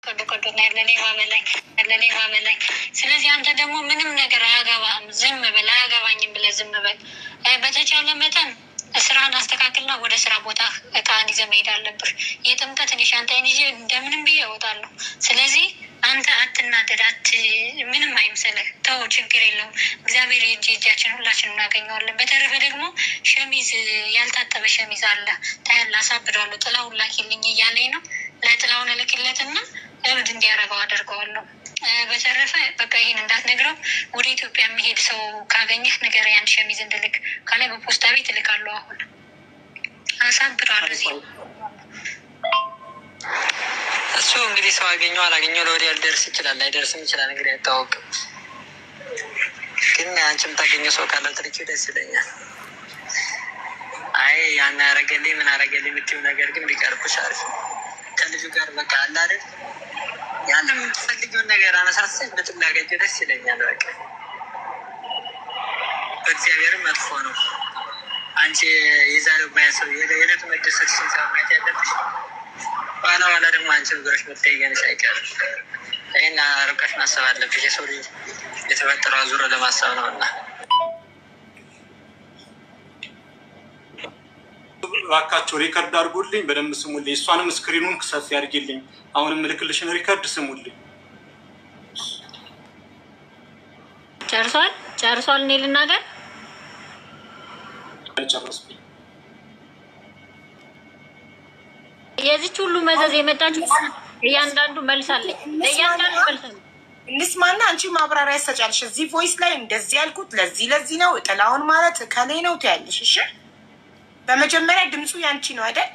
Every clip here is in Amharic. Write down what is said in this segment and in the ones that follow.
ቆዶቆዶና ያለኔ ማመላይ ስለዚህ አንተ ደግሞ ምንም ነገር አያገባህም። ዝም በል፣ አያገባኝም ብለህ ዝም በል። በተቻለ መጠን ስራህን አስተካክልና ወደ ስራ ቦታ እቃህን ይዘህ መሄድ አለብህ። የጥምቀትን የሻንጣይን ይዤ እንደምንም ብዬ እወጣለሁ። ስለዚህ አንተ አትናደድ፣ ምንም አይምሰልህ። ተው፣ ችግር የለውም። እግዚአብሔር እጃችን ሁላችን እናገኘዋለን። በተረፈ ደግሞ ሸሚዝ፣ ያልታጠበ ሸሚዝ አለ ታያለህ፣ አሳብደዋለሁ። ጥላውን ላኪልኝ እያለኝ ነው። ለጥላውን እልክለትና እብድ እንዲያደርገው አደርገዋለሁ። በተረፈ በቃ ይህን እንዳትነግረው። ወደ ኢትዮጵያ የሚሄድ ሰው ካገኘህ ነገር ያን ሸሚዝ እንድልክ ካለ በፖስታ ቤት እልካለሁ። አሁን አሳብደዋለሁ እዚህ እሱ እንግዲህ ሰው አገኘው አላገኘው ለወዲያ ሊደርስ ይችላል፣ ላይደርስም ይችላል። እንግዲህ አይታወቅም። ግን አንቺ የምታገኘው ሰው ካለ ትልኪው ደስ ይለኛል። አይ ያን አረገልኝ ምን አረገልኝ የምትይው ነገር ግን ቢቀርብሽ አሪፍ ነው። ከልጁ ጋር በቃ አለ አይደል ያን የምትፈልጊውን ነገር አነሳሰች ብትናገጅ ደስ ይለኛል። በቃ በእግዚአብሔርም መጥፎ ነው። አንቺ የዛሬው ማየት ሰው የዕለቱ መደሰትሽን ሰው ማየት ያለብሽ ኋላ ደግሞ አንቺ ነገሮች መታየንሽ አይቀርም። ይህን ርቀሽ ማሰብ አለብሽ። የሰው ልጅ የተፈጠረው አዙሮ ለማሰብ ነው እና እባካቸው ሪከርድ አድርጉልኝ፣ በደንብ ስሙልኝ። እሷንም ስክሪኑን ሰፊ አድርጊልኝ። አሁንም ምልክልሽን ሪከርድ ስሙልኝ። ጨርሷል። እኔ ልናገር ጨረስኩኝ። የዚች ሁሉ መዘዝ የመጣችው እያንዳንዱ መልሳለች። ለእያንዳንዱ መልሳለች። እንስማና አንቺ ማብራሪያ ያሰጫልሽ። እዚህ ቮይስ ላይ እንደዚህ ያልኩት ለዚህ ነው ጥላሁን ማለት ከሌ ነው ትያለሽ። እሺ በመጀመሪያ ድምፁ ያንቺ ነው አይደል?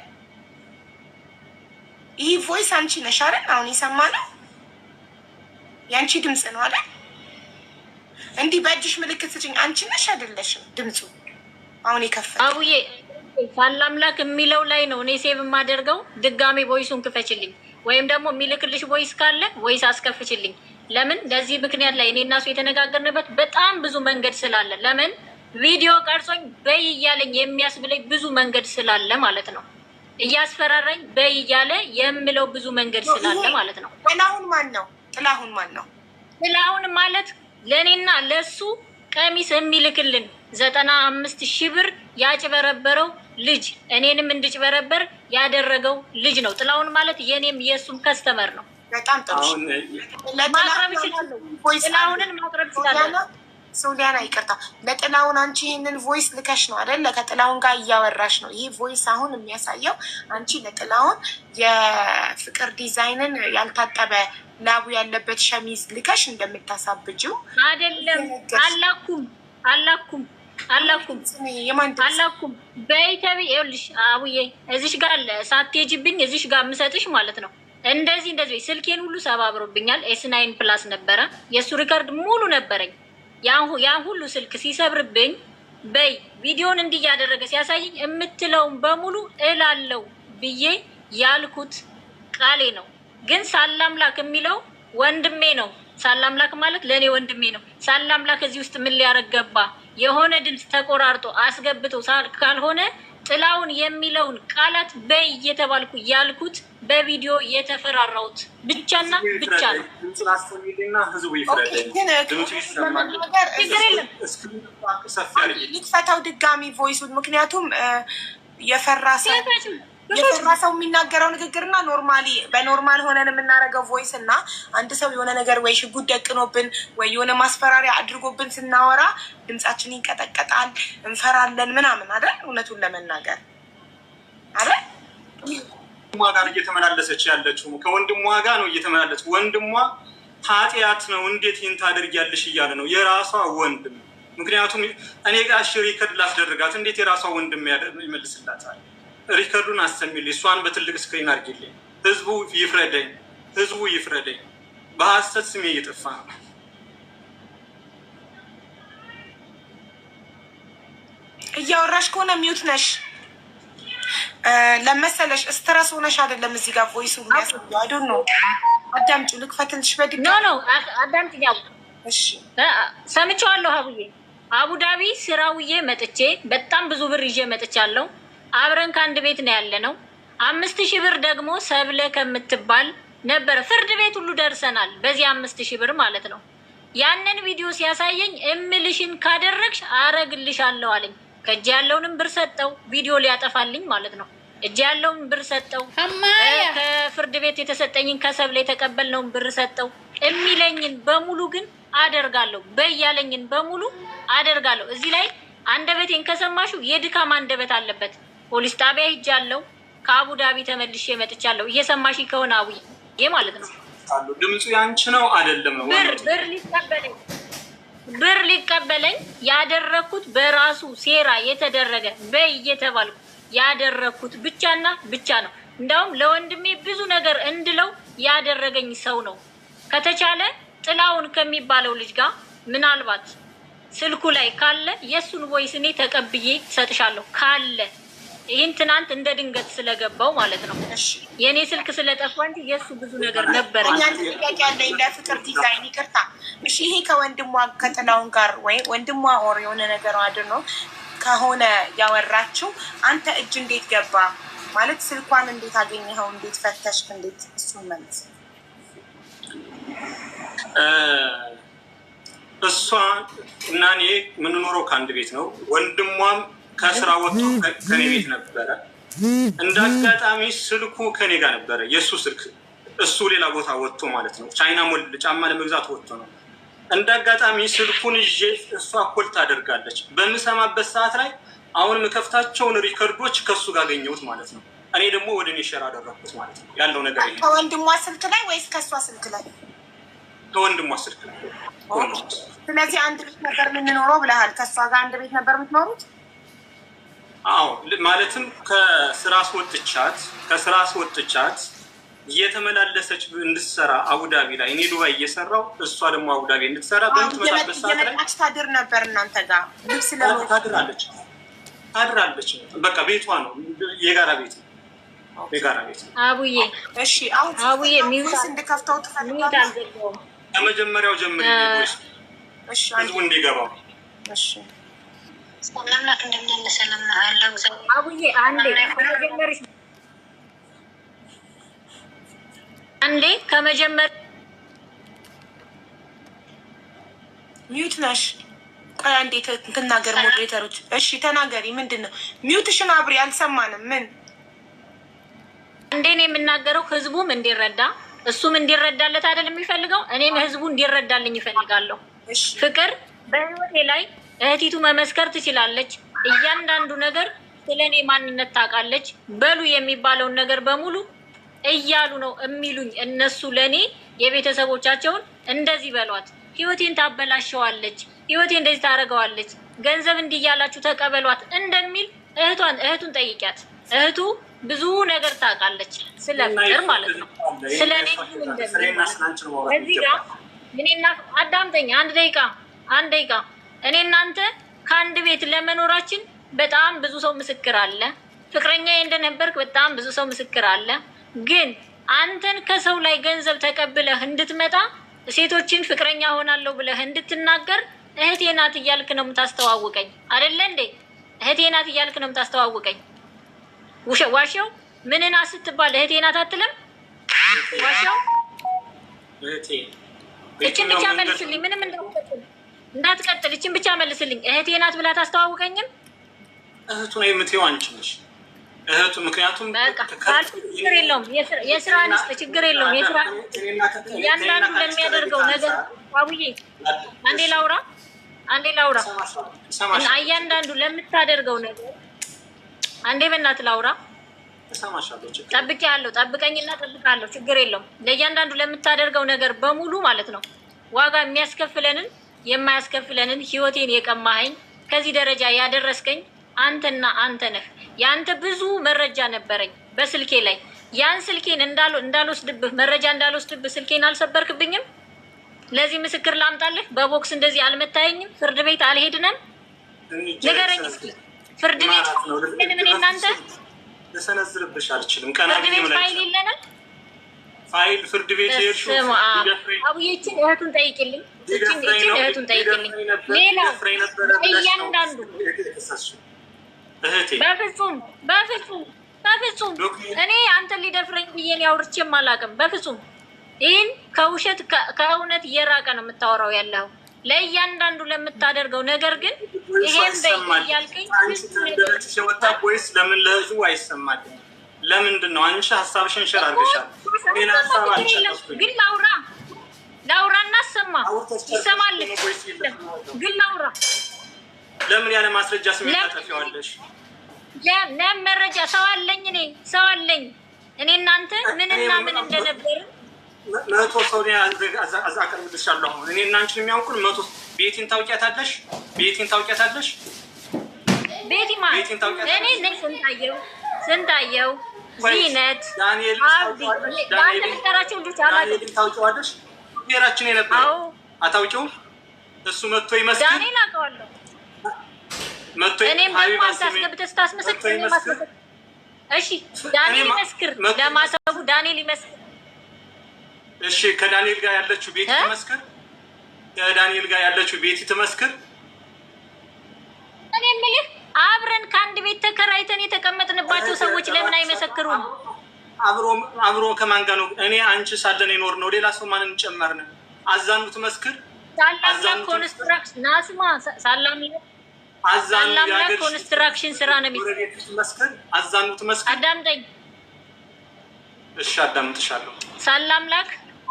ይህ ቮይስ አንቺ ነሽ አይደል? አሁን የሰማነው ያንቺ ድምፅ ነው አይደል? እንዲህ በእጅሽ ምልክት ስጭኝ። አንቺ ነሽ አይደለሽም? ድምፁ አሁን የከፈተ አቡዬ ሳላምላክ የሚለው ላይ ነው እኔ ሴቭ የማደርገው። ድጋሜ ቮይሱን ክፈችልኝ፣ ወይም ደግሞ የሚልክልሽ ቮይስ ካለ ቮይስ አስከፍችልኝ። ለምን ለዚህ ምክንያት ላይ እኔ እና እሱ የተነጋገርንበት በጣም ብዙ መንገድ ስላለ፣ ለምን ቪዲዮ ቀርጾኝ በይ እያለኝ የሚያስብለኝ ብዙ መንገድ ስላለ ማለት ነው። እያስፈራራኝ በይ እያለ የምለው ብዙ መንገድ ስላለ ማለት ነው። ጥላሁን ማን ነው? ጥላሁን ማለት ለእኔና ለእሱ ቀሚስ የሚልክልን 95,000 ብር ያጭበረበረው ልጅ፣ እኔንም እንድጭበረበር ያደረገው ልጅ ነው። ጥላሁን ማለት የኔም የእሱም ከስተመር ነው። በጣም ጥሩ። ማቅረብ ይችላል። ጥላሁንን ማቅረብ ይችላል። ሶሊያና ይቅርታ፣ ለጥላሁን አንቺ ይህንን ቮይስ ልከሽ ነው አይደል? ከጥላሁን ጋር እያወራሽ ነው። ይህ ቮይስ አሁን የሚያሳየው አንቺ ለጥላሁን የፍቅር ዲዛይንን ያልታጠበ ላቡ ያለበት ሸሚዝ ልከሽ እንደምታሳብጂው አይደለም። አላኩም በይተቢ ይኸውልሽ፣ አቡዬ እዚሽ ጋር ሳትሄጂብኝ እዚሽ ጋር የምሰጥሽ ማለት ነው። እንደዚህ ስልኬን ሁሉ ሰባብሮብኛል። ኤስ9 ፕላስ ነበረ፣ የእሱ ሪከርድ ሙሉ ነበረኝ። ያን ሁሉ ስልክ ሲሰብርብኝ በይ ቪዲዮን እንዲህ እያደረገ ሲያሳይኝ የምትለውን በሙሉ እላለው ብዬ ያልኩት ቃሌ ነው። ግን ሳላምላክ የሚለው ወንድሜ ነው። ሳላምላክ ማለት ለእኔ ወንድሜ ነው። ሳላምላክ እዚህ ውስጥ ምን ሊያደርግ ገባ? የሆነ ድምፅ ተቆራርጦ አስገብቶ ካልሆነ ጥላውን የሚለውን ቃላት በይ እየተባልኩ ያልኩት በቪዲዮ የተፈራራሁት ብቻና ብቻ ነው። ልክፈታው ድጋሚ ቮይሱን፣ ምክንያቱም የፈራ ሰው የሚናገረው ንግግርና በኖርማል ሆነን የምናደርገው ቮይስ እና አንድ ሰው የሆነ ነገር ወይ ሽጉጥ ደቅኖብን ወይ የሆነ ማስፈራሪያ አድርጎብን ስናወራ ድምጻችን ይንቀጠቀጣል፣ እንፈራለን ምናምን አይደል? እውነቱን ለመናገር አይደል? ጋር እየተመላለሰች ያለችው ከወንድሟ ጋር ነው እየተመላለሰች። ወንድሟ ኃጢአት ነው እንዴት ይህን ታደርጊያለሽ እያለ ነው፣ የራሷ ወንድም። ምክንያቱም እኔ ጋር ሪከርድ ላስደርጋት እንዴት የራሷ ወንድም ይመልስላታል? ሪከርዱን አሰሚልኝ፣ እሷን በትልቅ ስክሪን አድርጊልኝ። ህዝቡ ይፍረደኝ። በሀሰት ስሜ እየጠፋ ነው። እያወራሽ ከሆነ ሚዩት ነሽ ለመሰለሽ። ስትረስ ሆነሽ አይደለም እዚህ ጋር ቮይሱ የሚያሳየው አይደል ነው። አዳምጪው፣ ልክፈትልሽ በድጋሚ ነው። አዳምጪኝ። እሺ ሰምቼዋለሁ። አቡዳቢ ስራውዬ መጥቼ በጣም ብዙ ብር ይዤ መጥቻለሁ። አብረን ከአንድ ቤት ነው ያለነው። 5,000 ብር ደግሞ ሰብለ ከምትባል ነበረ። ፍርድ ቤት ሁሉ ደርሰናል በዚህ 5000 ብር ማለት ነው። ያንን ቪዲዮ ሲያሳየኝ እምልሽን ካደረግሽ አረግልሻለሁ አለኝ። ከእጅ ያለውንም ብር ሰጠው፣ ቪዲዮ ሊያጠፋልኝ ማለት ነው። እጅ ያለውን ብር ሰጠው፣ ከፍርድ ቤት የተሰጠኝን ከሰብለ የተቀበልነውን ብር ሰጠው። የሚለኝን በሙሉ ግን አደርጋለሁ፣ በያለኝን በሙሉ አደርጋለሁ። እዚህ ላይ አንደበቴን ከሰማሹ የድካም አንደበት አለበት። ፖሊስ ጣቢያ ሂጃለሁ፣ ከአቡዳቢ ተመልሼ መጥቻለሁ። እየሰማሽ ከሆነ አውዬ ማለት ነው። ድምፁ ያንቺ ነው አይደለም ነው? ብር ሊቀበለኝ ያደረኩት በራሱ ሴራ የተደረገ በይ እየተባልኩ ያደረኩት ብቻና ብቻ ነው። እንዳውም ለወንድሜ ብዙ ነገር እንድለው ያደረገኝ ሰው ነው። ከተቻለ ጥላውን ከሚባለው ልጅ ጋር ምናልባት ስልኩ ላይ ካለ የሱን ቮይስ እኔ ተቀብዬ ሰጥሻለሁ ካለ ይህን ትናንት እንደ ድንገት ስለገባው ማለት ነው። የእኔ ስልክ ስለጠፋ እንጂ የእሱ ብዙ ነገር ነበረ። ጥያቄ ያለኝ ለፍቅር ዲዛይን ይቅርታ። እሺ ይሄ ከወንድሟ ከጥላውን ጋር ወይ ወንድሟ ኦር የሆነ ነገር አድርኖ ከሆነ ያወራችው አንተ እጅ እንዴት ገባ ማለት ስልኳን እንዴት አገኘኸው? እንዴት ፈተሽክ? እንዴት እሱን መልስ። እሷ እና እኔ የምንኖረው ከአንድ ቤት ነው። ወንድሟም ከስራ ወጥቶ ከኔ ቤት ነበረ። እንደ አጋጣሚ ስልኩ ከኔ ጋር ነበረ፣ የእሱ ስልክ። እሱ ሌላ ቦታ ወጥቶ ማለት ነው፣ ቻይና ሞል ጫማ ለመግዛት ወጥቶ ነው። እንደ አጋጣሚ ስልኩን ይዤ እሷ ኮል ታደርጋለች። በምሰማበት ሰዓት ላይ አሁን የምከፍታቸውን ሪከርዶች ከእሱ ጋር አገኘሁት ማለት ነው። እኔ ደግሞ ወደ እኔ ሼር አደረግኩት ማለት ነው። ያለው ነገር ይሄ ከወንድሟ ስልክ ላይ ወይስ ከእሷ ስልክ ላይ? ከወንድሟ ስልክ ላይ። ስለዚህ አንድ ቤት ነበር የምንኖረው ብለሃል። ከእሷ ጋር አንድ ቤት ነበር የምትኖሩት? አዎ፣ ማለትም ከስራ አስወጥቻት እየተመላለሰች እንድትሰራ አቡዳቢ ላይ፣ እኔ ዱባይ እየሰራው እሷ ደግሞ አቡዳቢ እንድትሰራ በምትመጣበት ሰዓት ላይ ታድር ነበር እናንተ ጋር ልብስ ታድራለች። በቃ ቤቷ ነው፣ የጋራ ቤት ነው። አቡዬ እሺ፣ አቡዬ ሚውስ እንድከፍተው ትፈልጋለህ? ከመጀመሪያው ጀምሮ ህዝቡ እንዲገባው። እሺ ሰላምናት እንደምንሰለም አለው አቡዬ አንዴ ከመጀመር ሚውት ነሽ። ቆይ አንዴ ትናገር ሞዴሬተሮች። እሺ ተናገሪ። ምንድን ነው ሚውትሽን አብሪ፣ አልሰማንም። ምን አንዴ ነው የምናገረው፣ ህዝቡም እንዲረዳ እሱም እንዲረዳለት አይደል የሚፈልገው፣ እኔም ህዝቡ እንዲረዳልኝ ይፈልጋለሁ። ፍቅር በህይወቴ ላይ እህቲቱ መመስከር ትችላለች። እያንዳንዱ ነገር ስለ እኔ ማንነት ታውቃለች። በሉ የሚባለውን ነገር በሙሉ እያሉ ነው የሚሉኝ እነሱ ለእኔ የቤተሰቦቻቸውን እንደዚህ በሏት፣ ህይወቴን ታበላሸዋለች፣ ህይወቴ እንደዚህ ታደርገዋለች፣ ገንዘብ እንዲያላችሁ ተቀበሏት እንደሚል እህቱን ጠይቂያት። እህቱ ብዙ ነገር ታውቃለች ስለ ፍቅር ማለት ነው። ስለ እኔ እዚህ ጋር እኔና አዳምጠኝ አንድ ደቂቃ እኔ እናንተ ከአንድ ቤት ለመኖራችን በጣም ብዙ ሰው ምስክር አለ። ፍቅረኛ እንደነበርክ በጣም ብዙ ሰው ምስክር አለ። ግን አንተን ከሰው ላይ ገንዘብ ተቀብለህ እንድትመጣ ሴቶችን ፍቅረኛ ሆናለሁ ብለህ እንድትናገር እህቴ ናት እያልክ ነው የምታስተዋውቀኝ አይደለ እንዴ? እህቴ ናት እያልክ ነው የምታስተዋውቀኝ። ዋሻው ምንና ስትባል እህቴ ናት አትልም? ዋሻው እችን ብቻ መልስልኝ። ምንም እንዳትቀጥል እችን ብቻ መልስልኝ። እህቴ ናት ብላ ታስተዋውቀኝም? እህቱ ነው የምትይው አንቺ ነሽ እህቱ። ምክንያቱም ችግር የለውም፣ የስራ አንስት ችግር የለውም። የስራ እያንዳንዱ ለሚያደርገው ነገር አቡዬ አንዴ ላውራ እና እያንዳንዱ ለምታደርገው ነገር አንዴ በእናትህ ላውራ። ጠብቄሃለሁ፣ ጠብቀኝና ጠብቃለሁ። ችግር የለውም። ለእያንዳንዱ ለምታደርገው ነገር በሙሉ ማለት ነው ዋጋ የሚያስከፍለንን የማያስከፍለንን ህይወቴን የቀማኸኝ ከዚህ ደረጃ ያደረስከኝ አንተና አንተ ነህ። የአንተ ብዙ መረጃ ነበረኝ በስልኬ ላይ። ያን ስልኬን እንዳልወስድብህ መረጃ እንዳልወስድብህ ስልኬን አልሰበርክብኝም። ለዚህ ምስክር ላምጣልህ። በቦክስ እንደዚህ አልመታየኝም። ፍርድ ቤት አልሄድንም። ንገረኝ እስኪ ፍርድ ቤት ምን እናንተ ልሰነዝርብሽ አልችልም። ፍርድ ቤት ፋይል የለንም። ፋይል ፍርድ ቤት ሄድሽ አቡዬችን እህቱን ጠይቅልኝ። እችን እህቱን ጠይቅልኝ። ሌላ እያንዳንዱ በፍጹም እኔ አንተን ሊደፍረኝ ብዬ አውርቼም አላውቅም። በፍጹም ይህን ከውሸት ከእውነት እየራቀ ነው የምታወራው ያለው ለእያንዳንዱ ለምታደርገው ነገር ግን ይሄን በያልከኝ ወጣ ወይስ ለምን ለህዝቡ አይሰማልም? ለምንድን ነው አንቺ ሀሳብሽን ሸር አድርገሻል? ሌላ ሀሳብ አልሰጠሽም። ግን ላውራ እናሰማ ይሰማል። ግን ላውራ ለምን ያለ ማስረጃ ስሜት ታጠፊዋለሽ? ለመረጃ ሰው አለኝ እኔ እናንተ ምንና ምን እንደነበር 100 ሰው አቀርብልሻለሁ። እኔ እና አንቺን የሚያውቁን 100 ቤቲን ታውቂያታለሽ? ቤቲ ማለት እኔ ነኝ። ስንታየው ዚነት ዳንኤል ታውቂዋለሽ? ብሔራችን የነበረው አታውቂውም? እሱ መጥቶ ይመስል ዳንኤል አውቀዋለሁ። እኔም ደግሞ አስገብተህ ስታስመሰክር እሺ ዳንኤል ይመስክር፣ ለማሰቡ ዳንኤል ይመስክር። እሺ ከዳንኤል ጋር ያለችው ቤቲ ትመስክር። እኔ የምልህ አብረን ከአንድ ቤት ተከራይተን የተቀመጥንባቸው ሰዎች ለምን አይመሰክሩም? አብሮ ከማን ጋር ነው? እኔ አንቺ ሳለን የኖር ነው። ሌላ ሰው ማንን ጨመርን? አዛኑ ትመስክር። ሳላም ኮንስትራክሽን ናስማ ሳላም ኮንስትራክሽን ስራ ነው የሚመስክር። አዛኑ ትመስክር። አዳምጠኝ። እሺ አዳምጥሻለሁ። ሳላምላክ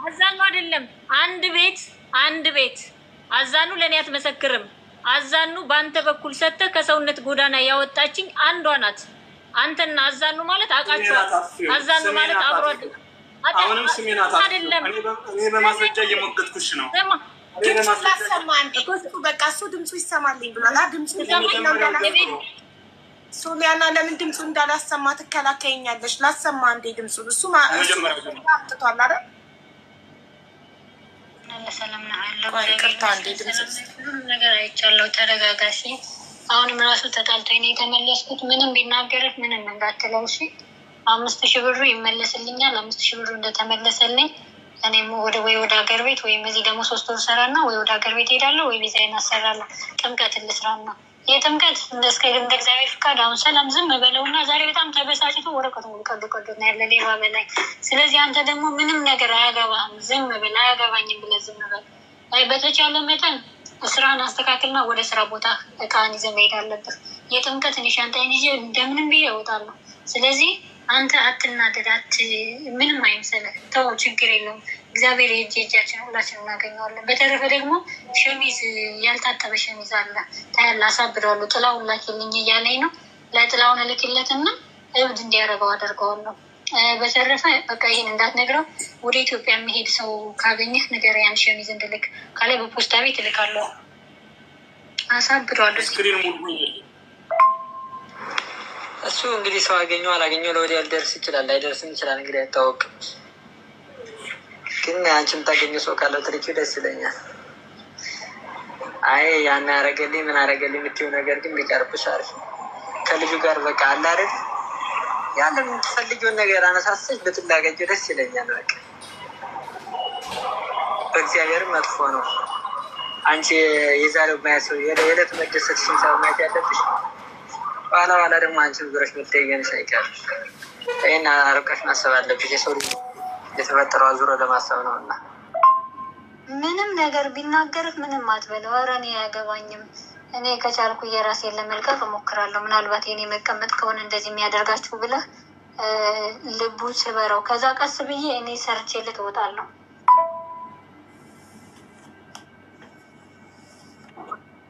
አዛኑ አይደለም። አንድ ቤት አዛኑ ለእኔ አትመሰክርም። አዛኑ በአንተ በኩል ሰጥተህ ከሰውነት ጎዳና ያወጣችኝ አንዷ ናት። አንተና አዛኑ ማለት አውቃቸዋለሁ። አዛኑ ማለት አብሮ አሁንም ስሜን አይደለም። እኔ በማስረጃ እየሞገትኩሽ ነው። በቃ እሱ ድምፁ ይሰማልኝ ብሏል። ድምፁ ሶሊያና ለምን ድምፁ እንዳላሰማ ትከላከይኛለሽ? ላሰማ እንዴ ድምፁ እሱ አምጥቷል አይደል? ነገር አይቻለሁ። ተረጋጋሲ። አሁንም ራሱ ተጣልቶኝ ነው የተመለስኩት። ምንም ቢናገርህ ምንም እንዳትለው እሺ። 5,000 ብሩ ይመለስልኛል። 5,000 ብሩ እንደተመለሰልኝ እኔም ወደ ሀገር ቤት ወይም እዚህ ደግሞ 3 ወር ሰራና ወይ ወደ ሀገር ቤት ሄዳለሁ ወይ ቪዛዬን አሰራለሁ። ጥምቀት ልስራና የጥምቀት እንደ እግዚአብሔር ፍቃድ አሁን ሰላም ዝም በለውና ዛሬ በጣም ተበሳጭቶ ወረቀቱ ቀዶ ነው ያለ ሌባ በላይ። ስለዚህ አንተ ደግሞ ምንም ነገር አያገባህም። ዝም በል። አያገባኝም ብለህ ዝም በል። በተቻለ መጠን ስራን አስተካክልና ወደ ስራ ቦታ እቃን ይዘህ መሄድ አለብህ። የጥምቀትን ሻንጣይን ይዤ እንደምንም ብዬ እወጣለሁ። ስለዚህ አንተ አትናደድ፣ ምንም አይምሰልህ። ተው፣ ችግር የለውም። እግዚአብሔር የእጃችን ሁላችን እናገኘዋለን። በተረፈ ደግሞ ሸሚዝ ያልታጠበ ሸሚዝ አለ ታያለህ፣ አሳብደዋለሁ። ጥላውን ላኪልኝ እያለኝ ነው። ለጥላውን እልክለትና እብድ እንዲያደርገው አደርገዋለሁ። በተረፈ በቃ ይህን እንዳትነግረው። ወደ ኢትዮጵያ የሚሄድ ሰው ካገኘህ ነገር ያን ሸሚዝ እንድልክ ካለ በፖስታ ቤት እልካለሁ። አሳብደዋለሁ። እሱ እንግዲህ ሰው አገኘው አላገኘው ለወዲያ ሊደርስ ይችላል፣ ላይደርስም ይችላል። እንግዲህ አይታወቅም። ግን አንቺ የምታገኘው ሰው ካለው ትልኪው ደስ ይለኛል። አይ ያን አረገልኝ ምን አረገልኝ የምትይው ነገር ግን ቢቀርብሽ አሪፍ ነው። ከልጁ ጋር በቃ አለ አይደል ያለ የምትፈልጊውን ነገር አነሳሰች ብትላገኘው ደስ ይለኛል። በቃ በእግዚአብሔር መጥፎ ነው። አንቺ የዛሬው ማየት ሰው የዕለት መደሰትሽን ሰው ማየት ያለብሽ ኋላ ደግሞ አንቺ ነገሮች መጠየቅሽ አይቀርም። ይህን አርቀሽ ማሰብ አለብሽ። የሰው ልጅ የተፈጠረው አዙሮ ለማሰብ ነው እና ምንም ነገር ቢናገርህ ምንም አትበለው። ኧረ እኔ አያገባኝም። እኔ ከቻልኩ የራሴን ለመልቀቅ እሞክራለሁ። ምናልባት የኔ መቀመጥ ከሆነ እንደዚህ የሚያደርጋችሁ ብለህ ልቡ ስበረው። ከዛ ቀስ ብዬ እኔ ሰርቼልህ እወጣለሁ።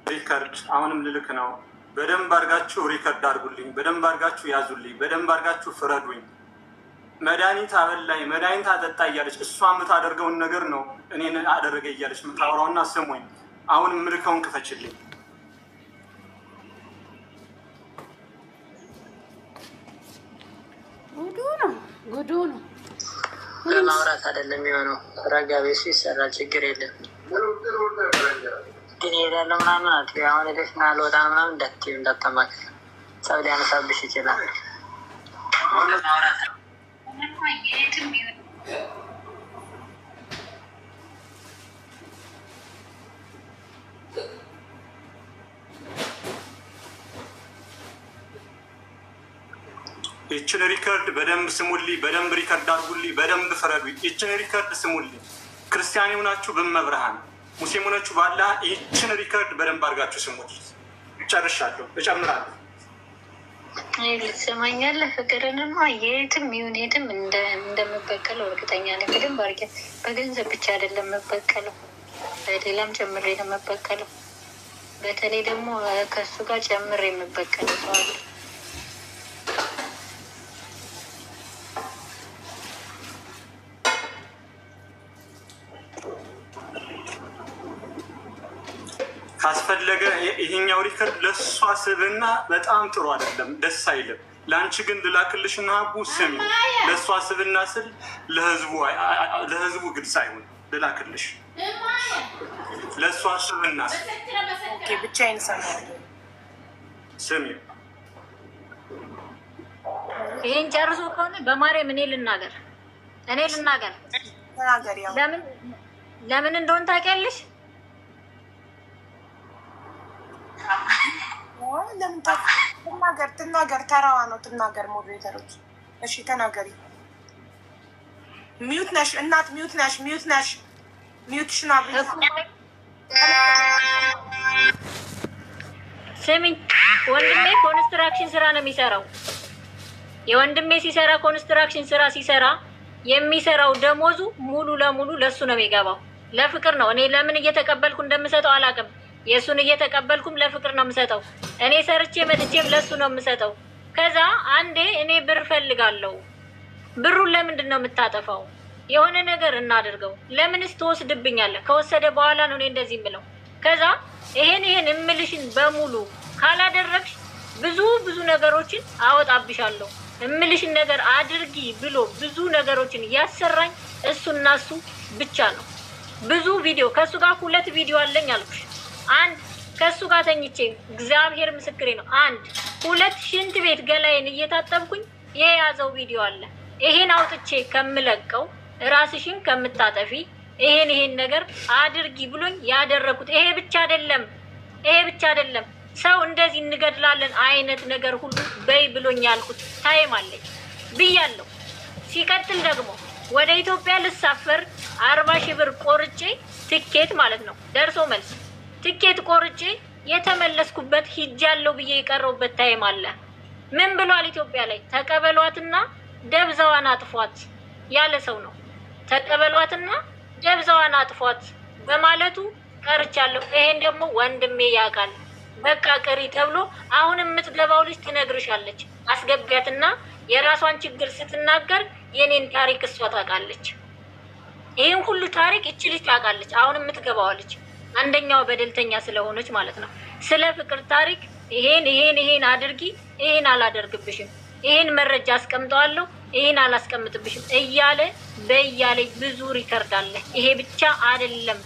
ሪከርድ አሁንም ልልክ ነው። በደንብ አድርጋችሁ ሪከርድ አድርጉልኝ። በደንብ አድርጋችሁ ያዙልኝ። በደንብ አድርጋችሁ ፍረዱኝ። መድኃኒት አበላኝ፣ መድኃኒት አጠጣ እያለች እሷ የምታደርገውን ነገር ነው እኔን አደረገ እያለች የምታወራውና ስሙኝ። አሁን ምልከውን ክፈችልኝ። ጉዱ ነው። ለማውራት አይደለም የሚሆነው። ረጋ ቤሱ ይሰራል፣ ችግር የለም። ግን ሄዳለ ምናምን አት አሁን ሄደሽ ና ለወጣ ምናምን እንዳታማክል ሰው ሊያነሳብሽ ይችላል። ይችን ሪከርድ በደንብ ስሙልኝ፣ በደንብ ሪከርድ አድርጉልኝ፣ በደንብ ፍረዱ። ይችን ሪከርድ ስሙልኝ። ክርስቲያን የሆናችሁ በመብርሃን፣ ሙስሊም ሆናችሁ ባላ ይችን ሪከርድ በደንብ አድርጋችሁ ስሙልኝ። ጨርሻለሁ። እጨምራለሁ። ልትሰማኛለህ? ፍቅርንማ የትም ይሁን የትም እንደምበቀለው እርግጠኛ ነኝ። በደንብ አድርጌ በገንዘብ ብቻ አይደለም የምበቀለው፣ በሌላም ጨምሬ ነው የምበቀለው። በተለይ ደግሞ ከእሱ ጋር ጨምሬ የምበቀለው ሰው አለ። ካስፈለገ ይሄኛው ሪከርድ ለእሷ ስብና በጣም ጥሩ አይደለም፣ ደስ አይልም። ለአንቺ ግን ልላክልሽና ሀቡ ስሚ፣ ለእሷ ስብና ስል ለህዝቡ ግልጽ አይሆን ልላክልሽ፣ ለእሷ ስብና ስል ብቻዬን ስሚ። ይሄን ጨርሶ ከሆነ በማርያም እኔ ልናገር ለምን እንደሆነ ታውቂያለሽ? ትናገር፣ ተራዋ ነው። ትናገር። ሞዴሬተሮች እሺ ተናገሪ። ሚዩት ነሽ እናት፣ ሚዩት ነሽ። ሚዩትሽን አብሪ። ስሚኝ፣ ወንድሜ ኮንስትራክሽን ስራ ነው የሚሰራው። የወንድሜ ሲሰራ ኮንስትራክሽን ስራ ሲሰራ የሚሰራው ደሞዙ ሙሉ ለሙሉ ለሱ ነው የሚገባው። ለፍቅር ነው። እኔ ለምን እየተቀበልኩ እንደምሰጠው አላውቅም። የእሱን እየተቀበልኩም ለፍቅር ነው የምሰጠው። እኔ ሰርቼ መጥቼም ለሱ ነው የምሰጠው። ከዛ አንዴ እኔ ብር ፈልጋለሁ። ብሩን ለምንድን ነው የምታጠፋው? የሆነ ነገር እናድርገው። ለምንስ ትወስድብኛለህ? ከወሰደ በኋላ ነው እኔ እንደዚህ የምለው። ከዛ ይሄን እምልሽን በሙሉ ካላደረግሽ ብዙ ነገሮችን አወጣብሻለሁ። እምልሽን ነገር አድርጊ ብሎ ብዙ ነገሮችን ያሰራኝ እሱና እሱ ብቻ ነው። ብዙ ቪዲዮ ከእሱ ጋር 2 ቪዲዮ አለኝ አልኩሽ። አንድ ከሱ ጋር ተኝቼ እግዚአብሔር ምስክሬ ነው። 2 ሽንት ቤት ገላዬን እየታጠብኩኝ የያዘው ቪዲዮ አለ። ይሄን አውጥቼ ከምለቀው ራስሽን ከምታጠፊ ይሄን ነገር አድርጊ ብሎኝ ያደረኩት ይሄ ብቻ አይደለም። ሰው እንደዚህ እንገድላለን አይነት ነገር ሁሉ በይ ብሎኝ ያልኩት ታይም አለኝ ብያለሁ። ሲቀጥል ደግሞ ወደ ኢትዮጵያ ልሳፈር 40 ሺህ ብር ቆርጬ ትኬት ማለት ነው ደርሶ መልስ ትኬት ቆርጬ የተመለስኩበት ሂጃለሁ ብዬ የቀረውበት ታይም አለ። ምን ብሏል? ኢትዮጵያ ላይ ተቀበሏትና ደብዛዋን አጥፏት ያለ ሰው ነው። ተቀበሏትና ደብዛዋን አጥፏት በማለቱ ቀርቻለሁ። ይሄን ደግሞ ወንድሜ ያውቃል። በቃ ቅሪ ተብሎ አሁን የምትገባው ልጅ ትነግርሻለች። አስገቢያትና የራሷን ችግር ስትናገር የኔን ታሪክ እሷ ታውቃለች። ይሄን ሁሉ ታሪክ እቺ ልጅ ታውቃለች። አሁን የምትገባው ልጅ አንደኛው በደልተኛ ስለሆነች ማለት ነው። ስለ ፍቅር ታሪክ ይሄን አድርጊ፣ ይሄን አላደርግብሽም፣ ይሄን መረጃ አስቀምጠዋለሁ፣ ይሄን አላስቀምጥብሽም እያለ ብዙ ሪከርድ አለ። ይሄ ብቻ አይደለም፣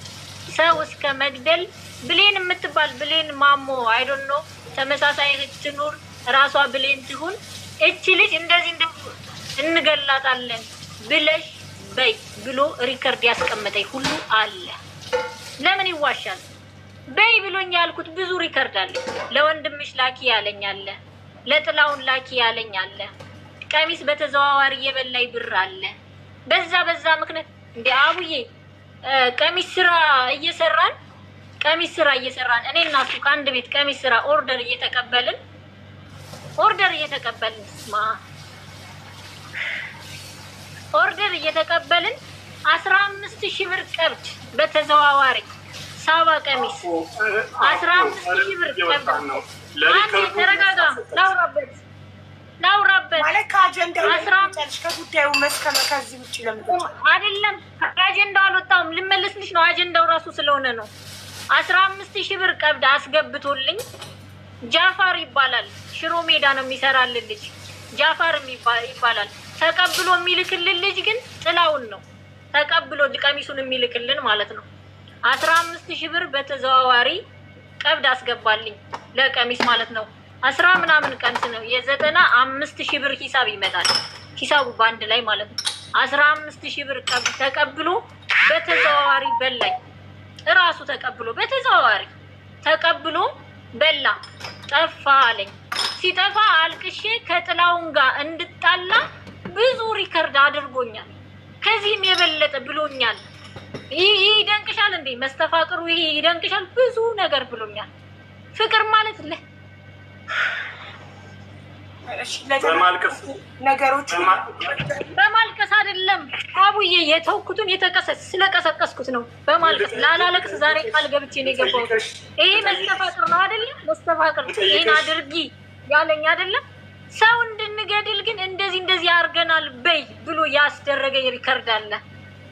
ሰው እስከ መግደል ብሌን የምትባል ብሌን ማሞ አይዶን ነው ተመሳሳይ ትኑር ራሷ ብሌን ትሁን እቺ ልጅ እንደዚህ እንገላታለን ብለሽ በይ ብሎ ሪከርድ ያስቀመጠኝ ሁሉ አለ። ለምን ይዋሻል? በይ ብሎኝ ያልኩት ብዙ ሪከርድ አለ። ለወንድምሽ ላኪ ያለኝ አለ፣ ለጥላውን ላኪ ያለኝ አለ። ቀሚስ በተዘዋዋሪ የበላይ ብር አለ። በዛ ምክንያት እንደ አቡዬ ቀሚስ ስራ እየሰራን እኔ እና እሱ ከአንድ ቤት ቀሚስ ስራ ኦርደር እየተቀበልን 15 ሺህ ብር ቀብድ በተዘዋዋሪ ሳባ ቀሚስ 15 ሺህ ብር ቀብድ። አንዴ ተረጋጋ፣ ላውራበት ማለት ከአጀንዳው ከጉዳዩ መስከመ ከዚህ ውጭ አይደለም። ከአጀንዳው አልወጣሁም፣ ልመለስልሽ ነው። አጀንዳው ራሱ ስለሆነ ነው። 15 ሺህ ብር ቀብድ አስገብቶልኝ ጃፋር ይባላል፣ ሽሮ ሜዳ ነው የሚሰራልን ልጅ ጃፋር ይባላል። ተቀብሎ የሚልክልን ልጅ ግን ጥላውን ነው ተቀብሎ ቀሚሱን የሚልክልን ማለት ነው። 15 ሺህ ብር በተዘዋዋሪ ቀብድ አስገባልኝ ለቀሚስ ማለት ነው። 10 ምናምን ቀን ነው የ95 ሺህ ብር ሂሳብ ይመጣል። ሂሳቡ ባንድ ላይ ማለት ነው። 15 ሺህ ብር ቀብድ ተቀብሎ በተዘዋዋሪ በላኝ። እራሱ ተቀብሎ በተዘዋዋሪ ተቀብሎ በላ። ጠፋ አለኝ። ሲጠፋ አልቅሼ ከጥላውን ጋር እንድጣላ ብዙ ሪከርድ አድርጎኛል። ከዚህም የበለጠ ብሎኛል። ይህ ይደንቅሻል እንዴ መስተፋቅሩ፣ ይሄ ይደንቅሻል፣ ብዙ ነገር ብሎኛል። ፍቅር ማለት ነገሮች በማልቀስ አይደለም አቡዬ፣ የተውኩትን ስለቀሰቀስኩት ነው በማልቀስ። ላላለቅስ ዛሬ ቃል ገብቼ ነው የገባሁት። ይሄ መስተፋቅር ነው አይደለም? መስተፋቅር ይሄን አድርጊ ያለኝ አይደለም? ሰው እንድንገድል ግን እንደዚህ አድርገናል በይ ብሎ ያስደረገ ሪከርድ አለ።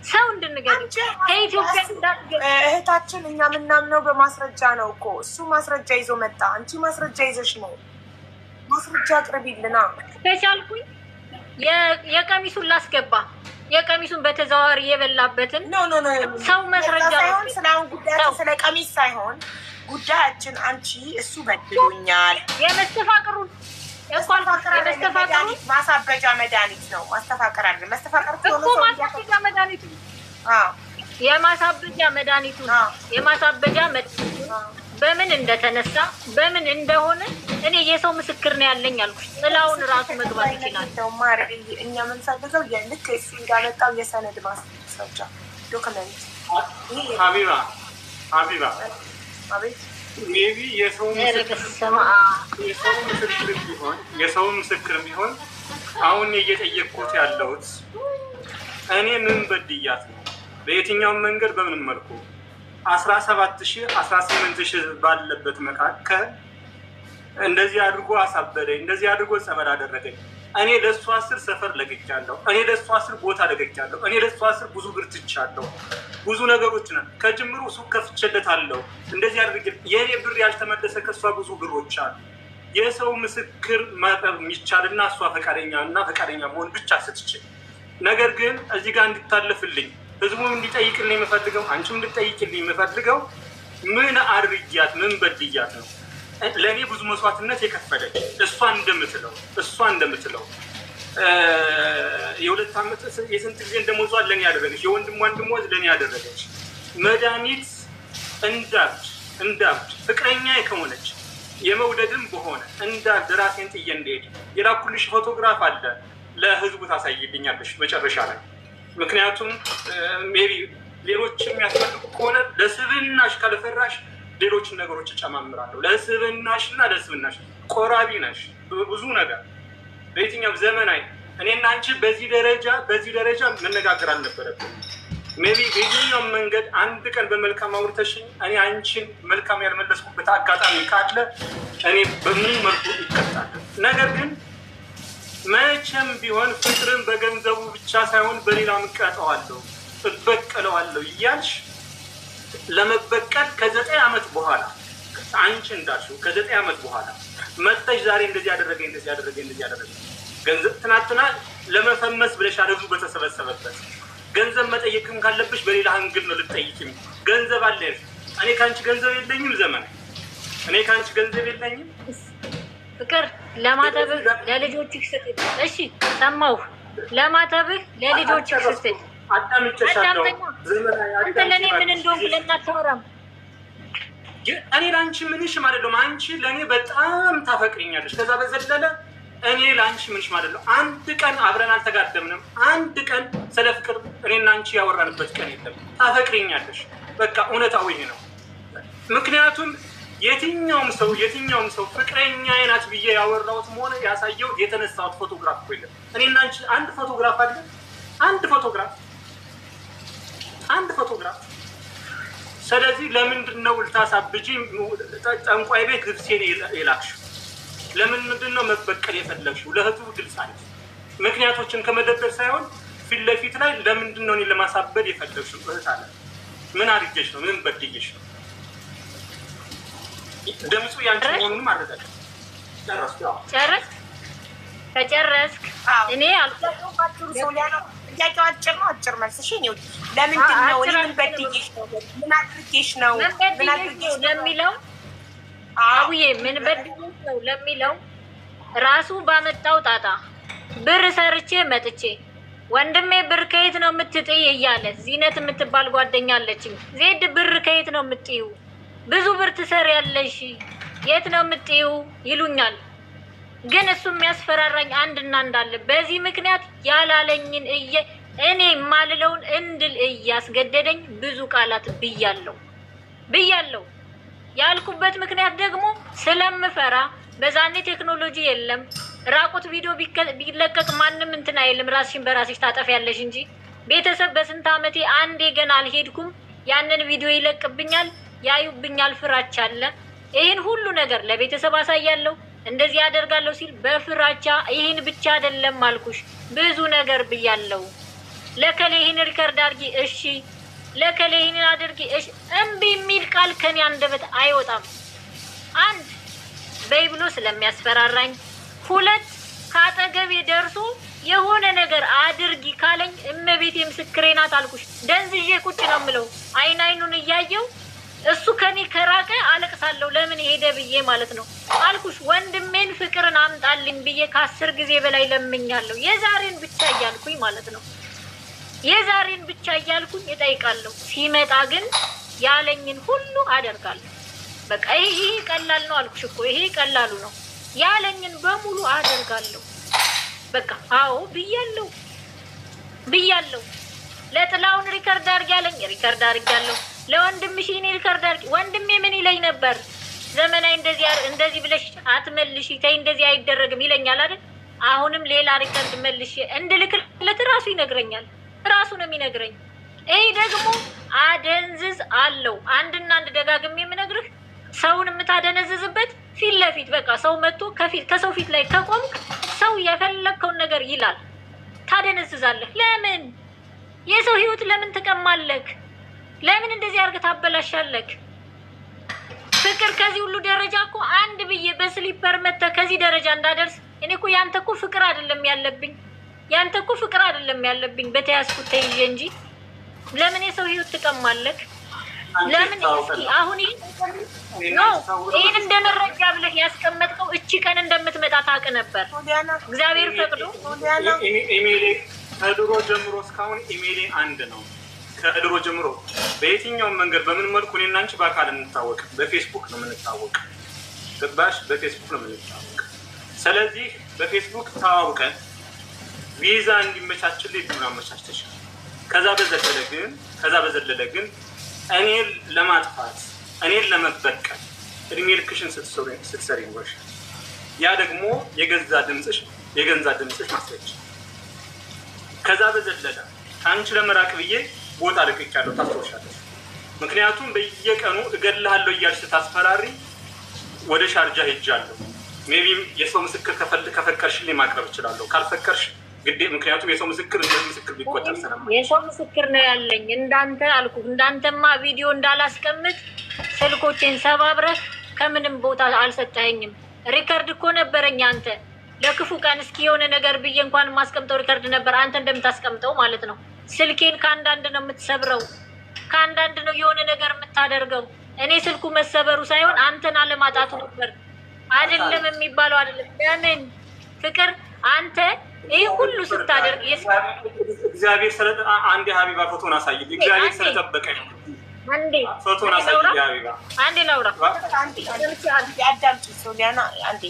ሰው እንድንገድል ከኢትዮጵያ እህታችን፣ እኛ የምናምነው በማስረጃ ነው እኮ። እሱ ማስረጃ ይዞ መጣ፣ አንቺ ማስረጃ ይዘሽ ነው። ማስረጃ አቅርቢልና ከቻልኩኝ የቀሚሱን ላስገባ፣ የቀሚሱን በተዘዋዋሪ የበላበትን ሰው መስረጃ ስለአሁን ጉዳያችን ስለ ቀሚስ ሳይሆን ጉዳያችን አንቺ እሱ በድሎኛል የመስተፋቅሩን ማሳበጃ መድኃኒት ነው። ማስተፋቀር አለ መስተፋቀር እኮ ማሳበጃ መድኃኒቱ የማሳበጃ መድኃኒቱ የማሳበጃ በምን እንደተነሳ በምን እንደሆነ እኔ የሰው ምስክር ነው ያለኝ አልኩሽ። ጥላውን ራሱ መግባት ይችላል። እኛ የምንፈልገው ልክ እሱ እንዳመጣው የሰነድ ማስረጃ ዶክመንት። ሀቢባ አቤት ሜቢ የሰው ምስክር ቢሆን አሁን እየጠየቅኩት ያለሁት እኔ ምን በድያት ነው? በየትኛውም መንገድ በምንም መልኩ 17,000 18,000 ባለበት መካከል እንደዚህ አድርጎ አሳበደኝ፣ እንደዚህ አድርጎ ጸበል አደረገኝ። እኔ ለእሱ 10 ሰፈር ለግቻለሁ። እኔ ለእሱ 10 ቦታ ለግቻለሁ። እኔ ለእሱ 10 ብዙ ብር ትቻለሁ። ብዙ ነገሮች ነን። ከጅምሩ ሱቅ ከፍቼለታለሁ። እንደዚህ አድርጌ የእኔ ብር ያልተመለሰ ከእሷ ብዙ ብሮች አሉ። የሰው ምስክር ማቅረብ የሚቻልና እሷ ፈቃደኛ መሆን ብቻ ስትችል፣ ነገር ግን እዚህ ጋር እንድታለፍልኝ ህዝቡን እንዲጠይቅልኝ የምፈልገው አንቺም እንድጠይቅልኝ የምፈልገው ምን አድርጊያት ምን በድያት ነው ለእኔ ብዙ መስዋዕትነት የከፈለች እሷ እንደምትለው የ2 ዓመት የስንት ጊዜ እንደሞዟት ለእኔ ያደረገች የወንድሟን ደሞዝ ለእኔ ያደረገች መድኃኒት እንዳብድ ፍቅረኛ ከሆነች የመውደድም በሆነ እንዳብድ ራሴን ጥዬ እንደሄድ የላኩልሽ ፎቶግራፍ አለ። ለህዝቡ ታሳይልኛለሽ መጨረሻ ላይ። ምክንያቱም ሜቢ ሌሎች የሚያስፈልጉ ከሆነ ለስብናሽ ካልፈራሽ ሌሎችን ነገሮች እጨማምራለሁ። ለስብናሽ እና ለስብናሽ ቆራቢ ነሽ ብዙ ነገር በየትኛው ዘመናዊ እኔና አንቺ በዚህ ደረጃ መነጋገር አልነበረብን። ሜቢ በየትኛውም መንገድ አንድ ቀን በመልካም አውርተሽኝ እኔ አንቺን መልካም ያልመለስኩበት አጋጣሚ ካለ እኔ በምን መልኩ ይቀጣል። ነገር ግን መቼም ቢሆን ፍቅርን በገንዘቡ ብቻ ሳይሆን በሌላም እቀጠዋለሁ እበቀለዋለሁ እያልሽ ለመበቀል ከ9 ዓመት በኋላ አንቺ እንዳልሽው ከ9 ዓመት በኋላ መጥተሽ ዛሬ እንደዚህ ያደረገኝ ገንዘብ ትናንትና ለመፈመስ ብለሽ አደጉ በተሰበሰበበት ገንዘብ መጠየቅም ካለብሽ በሌላ አንግል ነው ልትጠይቂም። ገንዘብ አለ። እኔ ከአንቺ ገንዘብ የለኝም። ዘመን እኔ ከአንቺ ገንዘብ የለኝም። ፍቅር ለማተብህ ለልጆችህ ስትል እሺ፣ ሰማሁ። ለማተብህ ለልጆችህ ስትል አዳምጨሻለሁ። አንተ ለእኔ ምን እንደሆንኩ ለምን አታወራም? እኔ ለአንቺ ምንሽም አይደለሁም። አንቺ ለእኔ በጣም ታፈቅሪኛለሽ። ከዛ በዘለለ እኔ ለአንቺ ምንሽም አይደለሁም። አንድ ቀን አብረን አልተጋደምንም። አንድ ቀን ስለ ፍቅር እኔና አንቺ ያወራንበት ቀን የለም። ታፈቅሪኛለሽ። በቃ እውነታው ይሄ ነው። ምክንያቱም የትኛውም ሰው ፍቅረኛዬ ናት ብዬ ያወራሁትም ሆነ ያሳየው የተነሳሁት ፎቶግራፍ እኮ የለም። እኔና አንቺ አንድ ፎቶግራፍ አለ። አንድ ፎቶግራፍ። ስለዚህ ለምንድን ነው ልታሳብጂ ጠንቋይ ቤት ልብሴን የላክሽው? ለምንድን ነው መበቀል የፈለግሽው? ለህዝቡ ግልጽ አለ። ምክንያቶችን ከመደርደር ሳይሆን ፊት ለፊት ላይ ለምንድን ነው እኔን ለማሳበድ የፈለግሽው? እህት አለ። ምን አድርጌሽ ነው? ምን በድዬሽ ነው? ድምፁ ያንቺ መሆኑንም አረጋግጥ። ከጨረስክ እኔ አልኳቸው። ጥያቄው አጭር ነው፣ አጭር መልስ። እሺ ነው ለምንድን ነው ምን በድዬሽ ነው? ምን አድርጌሽ ነው? ለሚለው አውዬ ምን በድዬሽ ነው ለሚለው ራሱ ባመጣው ጣጣ ብር ሰርቼ መጥቼ ወንድሜ ብር ከየት ነው የምትጥይ እያለ ዚነት የምትባል ጓደኛ አለችኝ። ዜድ ብር ከየት ነው የምትይው? ብዙ ብር ትሰሪያለሽ፣ የት ነው የምትይው ይሉኛል። ግን እሱ የሚያስፈራራኝ አንድና እንዳለ በዚህ ምክንያት ያላለኝን እኔ የማልለውን እንድል እያስገደደኝ ብዙ ቃላት ብያለሁ። ያልኩበት ምክንያት ደግሞ ስለምፈራ በዛኔ ቴክኖሎጂ የለም። ራቁት ቪዲዮ ቢለቀቅ ማንም እንትን አይልም። ራስሽን በራስሽ ታጠፊያለሽ እንጂ ቤተሰብ በስንት ዓመቴ አንዴ ገና አልሄድኩም። ያንን ቪዲዮ ይለቅብኛል፣ ያዩብኛል፣ ፍራቻ አለ። ይህን ሁሉ ነገር ለቤተሰብ አሳያለሁ፣ እንደዚህ ያደርጋለሁ ሲል በፍራቻ ይህን ብቻ አይደለም አልኩሽ፣ ብዙ ነገር ብያለሁ። ለከሌ ይህን ሪከርድ አድርጊ፣ እሺ፣ ለከሌ ይህን አድርጊ፣ እሺ። እምቢ የሚል ቃል ከኔ አንደበት አይወጣም። አንድ በይ ብሎ ስለሚያስፈራራኝ፣ ሁለት ከአጠገቤ ደርሶ የሆነ ነገር አድርጊ ካለኝ እመቤቴ ምስክሬ ናት አልኩሽ። ደንዝዤ ቁጭ ነው የምለው አይኑን እያየው እሱ ከኔ ከራቀ አለቅሳለሁ። ለምን ሄደ ብዬ ማለት ነው አልኩሽ። ወንድሜን ፍቅርን አምጣልኝ ብዬ ከ10 ጊዜ በላይ ለምኛለሁ። የዛሬን ብቻ እያልኩኝ ማለት ነው የዛሬን ብቻ እያልኩኝ እጠይቃለሁ። ሲመጣ ግን ያለኝን ሁሉ አደርጋለሁ። በቃ ይሄ ቀላል ነው አልኩሽ እኮ ይሄ ቀላሉ ነው። ያለኝን በሙሉ አደርጋለሁ። በቃ አዎ ብያለሁ። ለጥላውን ሪከርድ አድርጊ ያለኝ ሪከርድ አድርጊያለሁ። ለወንድምሽ እኔ ሪከርድ አድርጊ። ወንድሜ ምን ይለኝ ነበር? ዘመናዊ እንደዚህ ብለሽ አትመልሺ፣ ተይ እንደዚህ አይደረግም ይለኛል አይደል? አሁንም ሌላ ሪከርድ መልሽ እንድልክለት ራሱ ይነግረኛል። ራሱ ነው የሚነግረኝ። ይሄ ደግሞ አደንዝዝ አለው። አንድና አንድ ደጋግሜ የምነግርህ ሰውን የምታደነዝዝበት ፊት ለፊት በቃ ሰው መጥቶ ከሰው ፊት ላይ ከቆምክ ሰው የፈለግከውን ነገር ይላል። ታደነዝዛለህ። ለምን የሰው ህይወት ለምን ትቀማለህ? ለምን እንደዚህ አድርገህ ታበላሻለህ? ፍቅር ከዚህ ሁሉ ደረጃ እኮ አንድ ብዬ በስሊፐር መተህ ከዚህ ደረጃ እንዳደርስ እኔ እኮ ያንተ እኮ ፍቅር አይደለም ያለብኝ በተያዝኩት ተይዤ እንጂ ለምን የሰው ህይወት ትቀማለህ? ለምን እስኪ አሁን ይህን እንደ መረጃ ብለህ ያስቀመጥከው እቺ ቀን እንደምትመጣ ታውቅ ነበር። እግዚአብሔር ፈቅዶ ከድሮ ጀምሮ እስካሁን ኢሜሌ አንድ ነው። ከድሮ ጀምሮ በየትኛውም መንገድ በምን መልኩ እኔና አንቺ በአካል እንታወቅ፣ በፌስቡክ ነው የምንታወቅ። ገባሽ? በፌስቡክ ነው የምንታወቅ። ስለዚህ በፌስቡክ ተዋውቀን ቪዛ እንዲመቻችልኝ ምን አመቻችተሻል። ከዛ በዘለለ ግን እኔን ለማጥፋት እኔን ለመበቀል እድሜ ልክሽን ስትሰሪ ይኖርሻል። ያ ደግሞ የገዛ ድምፅሽ ማስረጃ። ከዛ በዘለለ ከአንቺ ለመራቅ ብዬ ቦታ ልቅቄያለሁ፣ ታስታውሻለሽ። ምክንያቱም በየቀኑ እገልሃለሁ እያልሽ ስታስፈራሪ ወደ ሻርጃ ሄጃለሁ። ሜቢ የሰው ምስክር ከፈቀርሽልኝ ማቅረብ እችላለሁ፣ ካልፈቀርሽ ግዴ። ምክንያቱም የሰው ምስክር ቢቆጠር የሰው ምስክር ነው ያለኝ። እንዳንተ አልኩ። እንዳንተማ ቪዲዮ እንዳላስቀምጥ ስልኮቼን ሰባብረህ ከምንም ቦታ አልሰጠኸኝም። ሪከርድ እኮ ነበረኝ። አንተ ለክፉ ቀን እስኪ የሆነ ነገር ብዬ እንኳን የማስቀምጠው ሪከርድ ነበር፣ አንተ እንደምታስቀምጠው ማለት ነው። ስልኬን ከአንዳንድ ነው የምትሰብረው፣ ከአንዳንድ ነው የሆነ ነገር የምታደርገው። እኔ ስልኩ መሰበሩ ሳይሆን አንተን አለማጣቱ ነበር። አይደለም የሚባለው አይደለም። ለምን ፍቅር አንተ ይህ ሁሉ ስታደርግ እግዚአብሔር አንዴ ሀቢባ ፎቶን አሳይልኝ። እግዚአብሔር ስለጠበቀኝ ፎቶን አሳይልኝ ሀቢባ። አንዴ ላውራ። አዳምጪ ሶሊያና አንዴ።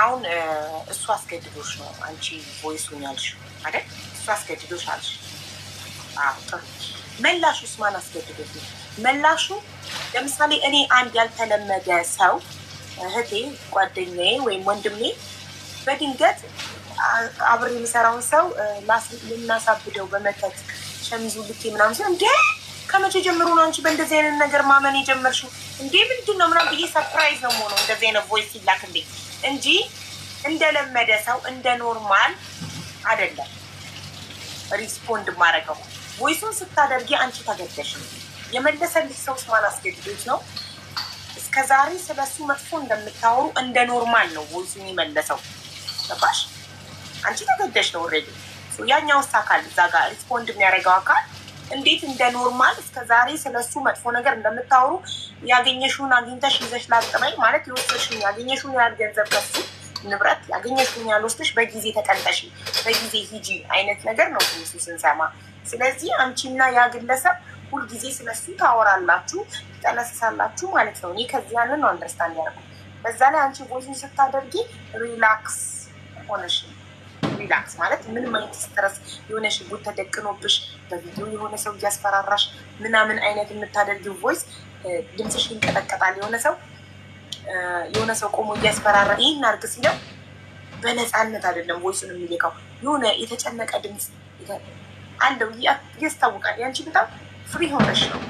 አሁን እሱ አስገድዶሽ ነው አንቺ ቮይሱን ያልሽው አይደል? እሱ አስገድዶሽ አልሽ። ጥሩ። መላሹስ ማን አስገድዶሽ ነው? መላሹ ለምሳሌ እኔ አንድ ያልተለመደ ሰው እህቴ፣ ጓደኛዬ ወይም ወንድሜ በድንገት አብሬ የሚሰራውን ሰው ልናሳብደው በመተት ሸሚዙ ልኬ ምናምን ሲሆን እንዴ ከመቼ ጀምሮ ነው አንቺ በእንደዚህ አይነት ነገር ማመን የጀመርሽው? እንዴ ምንድን ነው ምናምን ብዬ ሰርፕራይዝ ነው የምሆነው እንደዚህ አይነት ቮይስ ሲላክልኝ እንጂ እንደለመደ ሰው እንደ ኖርማል አይደለም ሪስፖንድ ማድረገው። ቮይሱን ስታደርጊ አንቺ ተገደሽ ነው። የመለሰልሽ ሰውስ ማን አስገድዶች ነው? እስከዛሬ ስለሱ መጥፎ እንደምታወሩ እንደ ኖርማል ነው ቮይሱን የመለሰው። ገባሽ? አንቺ ተገደሽ ነው ኦልሬዲ። ያኛው አካል እዛ ጋር ሪስፖንድ የሚያደርገው አካል እንዴት እንደ ኖርማል እስከዛሬ ስለሱ መጥፎ ነገር እንደምታወሩ ያገኘሽውን አግኝተሽ ይዘሽ ላጥበይ ማለት የወሰድሽውን ያገኘሽውን ያህል ገንዘብ ከሱ ንብረት ያገኘሽውን ያህል ወስደሽ በጊዜ ተቀንጠሽ በጊዜ ሂጂ አይነት ነገር ነው ቮይሱ ስንሰማ። ስለዚህ አንቺና ያ ግለሰብ ሁልጊዜ ስለሱ ታወራላችሁ፣ ትጠነስሳላችሁ ማለት ነው። እኔ ከዚህ ያንን ነው አንደርስታንድ ያደረኩት። በዛ ላይ አንቺ ቮይስን ስታደርጊ ሪላክስ ሆነሽ ሪላክስ ማለት ምንም አይነት ስትረስ የሆነ ሽጉጥ ተደቅኖብሽ በቪዲዮ የሆነ ሰው እያስፈራራሽ ምናምን አይነት የምታደርጊው ቮይስ ድምፅሽ ይንቀጠቀጣል። የሆነ ሰው ቆሞ እያስፈራራ ይህን አድርግ ሲለው በነፃነት አይደለም ቮይሱን የሚልከው የሆነ የተጨነቀ ድምፅ አለው ያስታውቃል። ያንቺ በጣም ፍሪ ሆነሽ ነው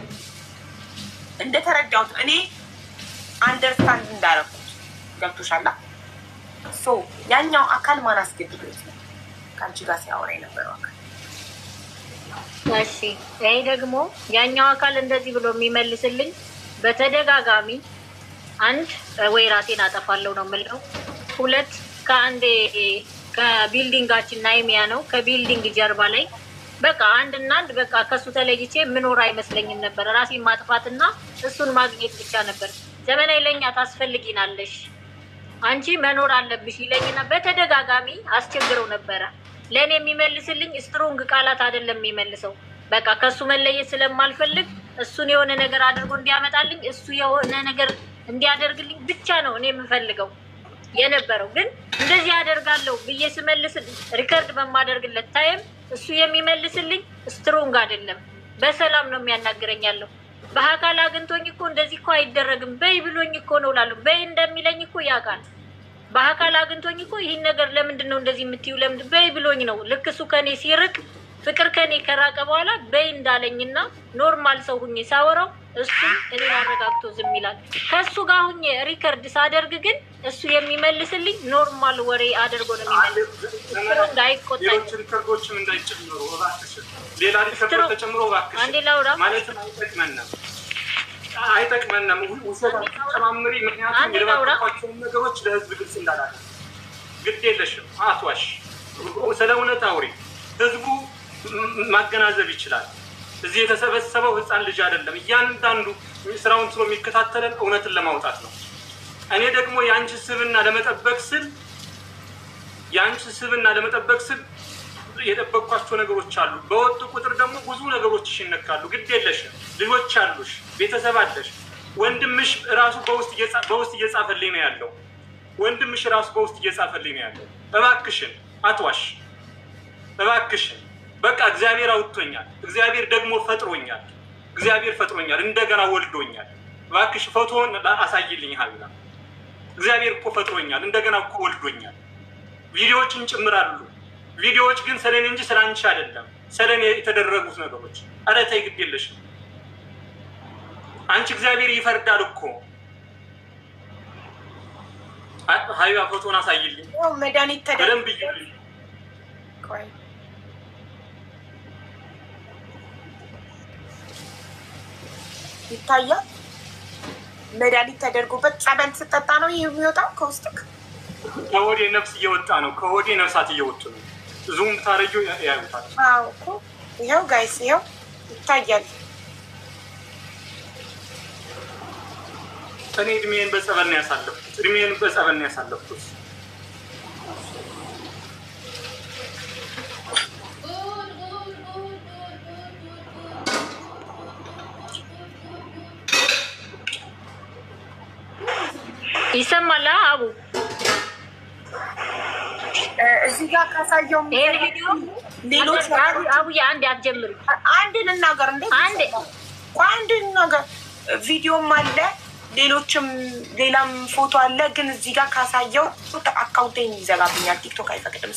እንደተረዳሁት እኔ አንደርስታንድ እንዳረኩት ገብቶሻላ። ያኛው አካል ማን አስገድዶት ነው ከአንቺ ጋር ሲያወራ የነበረው አካል? እሺ ይሄ ደግሞ ያኛው አካል እንደዚህ ብሎ የሚመልስልኝ በተደጋጋሚ አንድ ወይ ራሴን አጠፋለሁ ነው የምለው፣ ሁለት ከቢልዲንጋችን ናይሚያ ነው ከቢልዲንግ ጀርባ ላይ በቃ አንድና አንድ በቃ ከሱ ተለይቼ ምኖር አይመስለኝም ነበር። ራሴን ማጥፋትና እሱን ማግኘት ብቻ ነበር። ዘመናዊ ለኛ ታስፈልጊናለሽ አንቺ መኖር አለብሽ ይለኝና በተደጋጋሚ አስቸግረው ነበረ። ለእኔ የሚመልስልኝ ስትሮንግ ቃላት አይደለም የሚመልሰው። በቃ ከሱ መለየት ስለማልፈልግ እሱን የሆነ ነገር አድርጎ እንዲያመጣልኝ እሱ የሆነ ነገር እንዲያደርግልኝ ብቻ ነው እኔ የምፈልገው የነበረው። ግን እንደዚህ አደርጋለሁ ብዬ ስመልስ ሪከርድ በማደርግለት ታይም እሱ የሚመልስልኝ ስትሮንግ አይደለም፣ በሰላም ነው የሚያናግረኝ ያለው። በአካል አግኝቶኝ እኮ እንደዚህ እኮ አይደረግም በይ ብሎኝ እኮ ነው እላለሁ። በይ እንደሚለኝ እኮ ያውቃል። በአካል አግኝቶኝ እኮ ይህን ነገር ለምንድን ነው እንደዚህ የምትዩ ለምንድን በይ ብሎኝ ነው። ልክ እሱ ከኔ ሲርቅ ፍቅር ከኔ ከራቀ በኋላ በይ እንዳለኝና ኖርማል ሰው ሁኜ ሳወራው እሱ እኔን አረጋግቶ ዝም ይላል። ከእሱ ጋር ሁኜ ሪከርድ ሳደርግ ግን እሱ የሚመልስልኝ ኖርማል ወሬ አድርጎ ነው የሚመልስ። አይቆጣኝ ሪከርዶችም እንዳይጨምሩ እባክሽን፣ ሌላ ሪከርድ ተጨምሮ እባክሽን። አንዴ ላውራ ማለትም አይጠቅመንም ውሰት ተማምሪ። ምክንያቱም የለባቸውን ነገሮች ለህዝብ ግልጽ እንዳላለ ግድ የለሽም አትዋሽ፣ ስለ እውነት አውሪ። ህዝቡ ማገናዘብ ይችላል። እዚህ የተሰበሰበው ህፃን ልጅ አይደለም። እያንዳንዱ ስራውን ስሎ የሚከታተለን እውነትን ለማውጣት ነው። እኔ ደግሞ የአንቺ ስብና ለመጠበቅ ስል የጠበቅኳቸው ነገሮች አሉ። በወጡ ቁጥር ደግሞ ብዙ ነገሮች ይነካሉ። ግድ የለሽም፣ ልጆች አሉሽ፣ ቤተሰብ አለሽ። ወንድምሽ ራሱ በውስጥ እየጻፈልኝ ነው ያለው። እባክሽን አትዋሽ፣ እባክሽን። በቃ እግዚአብሔር አውጥቶኛል። እግዚአብሔር ደግሞ ፈጥሮኛል። እንደገና ወልዶኛል። እባክሽ ፎቶውን አሳይልኝ ሀቢላ። እግዚአብሔር እኮ ፈጥሮኛል፣ እንደገና እኮ ወልዶኛል። ቪዲዮዎችን ጭምራሉ። ቪዲዮዎች ግን ስለኔ እንጂ ስላንቺ አይደለም፣ ስለኔ የተደረጉት ነገሮች። ኧረ ተይ ግድ የለሽም አንቺ። እግዚአብሔር ይፈርዳል እኮ። ሀቢባ ፎቶውን አሳይልኝ መድኃኒት በደንብ ይልኝ። ይታያል። መድኃኒት ተደርጎበት ጸበል ስጠጣ ነው ይህ የሚወጣው ከውስጥክ። ከወዴ ነፍስ እየወጣ ነው። ከወዴ ነፍሳት እየወጡ ነው። ዙም ታረጊው ያዩታል። እኮ ይኸው ጋይስ፣ ይኸው ይታያል። እኔ እድሜን በጸበል ነው ያሳለፍኩት። ይሰማል አቡ? እዚህ ጋር ካሳየው ሌሎች አቡዬ አንዴ አትጀምሪ። አንድ ልናገር አንድ ልናገር። ቪዲዮም አለ ሌላም ፎቶ አለ። ግን እዚህ ጋር ካሳየው አካውንቴን ይዘጋብኛል። ቲክቶክ አይፈቅድም።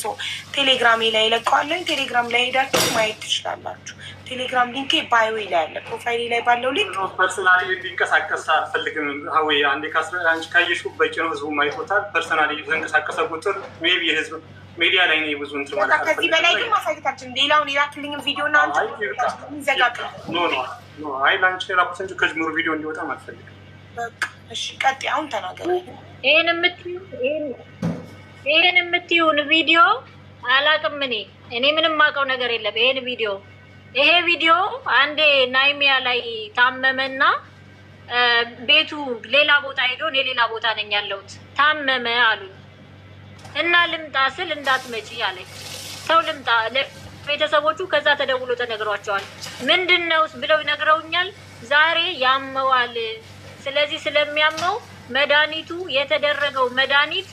ቴሌግራሜ ላይ ለቀዋለን። ቴሌግራም ላይ ሄዳችሁ ማየት ትችላላችሁ። ቴሌግራም ሊንኬ ባዮ ላይ አለ። ፕሮፋይሌ ላይ ባለው ሊንክ ፐርሰናሊ እንዲንቀሳቀስ አልፈልግም። ሀዊ አንዴ አንቺ ካየሽው በቂ ነው። ህዝቡ ማይቶታል። ፐርሰናሊ የተንቀሳቀሰ ቁጥር ሜቢ የህዝብ ሚዲያ ላይ ነው ብዙ እንትን ማለት ነው። ከዚህ በላይ ግን ማሳየታችን ሌላውን የላክልኝም ቪዲዮ እና ይዘጋብኝ። አይ ላንቺ ላኩት እንጂ ከጅምሩ ቪዲዮ እንዲወጣ አልፈልግም። እሺ ቀጥ አሁን ተናገር። ይሄን የምትይውን ቪዲዮ አላቅም። እኔ ምንም ማውቀው ነገር የለም። ይሄ ቪዲዮ አንዴ ናይሚያ ላይ ታመመና ቤቱ ሌላ ቦታ ሄዶ እኔ ሌላ ቦታ ነኝ ያለሁት ታመመ አሉኝ እና ልምጣ ስል እንዳትመጪ አለኝ። ሰው ልምጣ ቤተሰቦቹ ከዛ ተደውሎ ተነግሯቸዋል። ምንድን ነው ብለው ይነግረውኛል። ዛሬ ያመዋል፣ ስለዚህ ስለሚያመው መድኃኒቱ የተደረገው መድኃኒት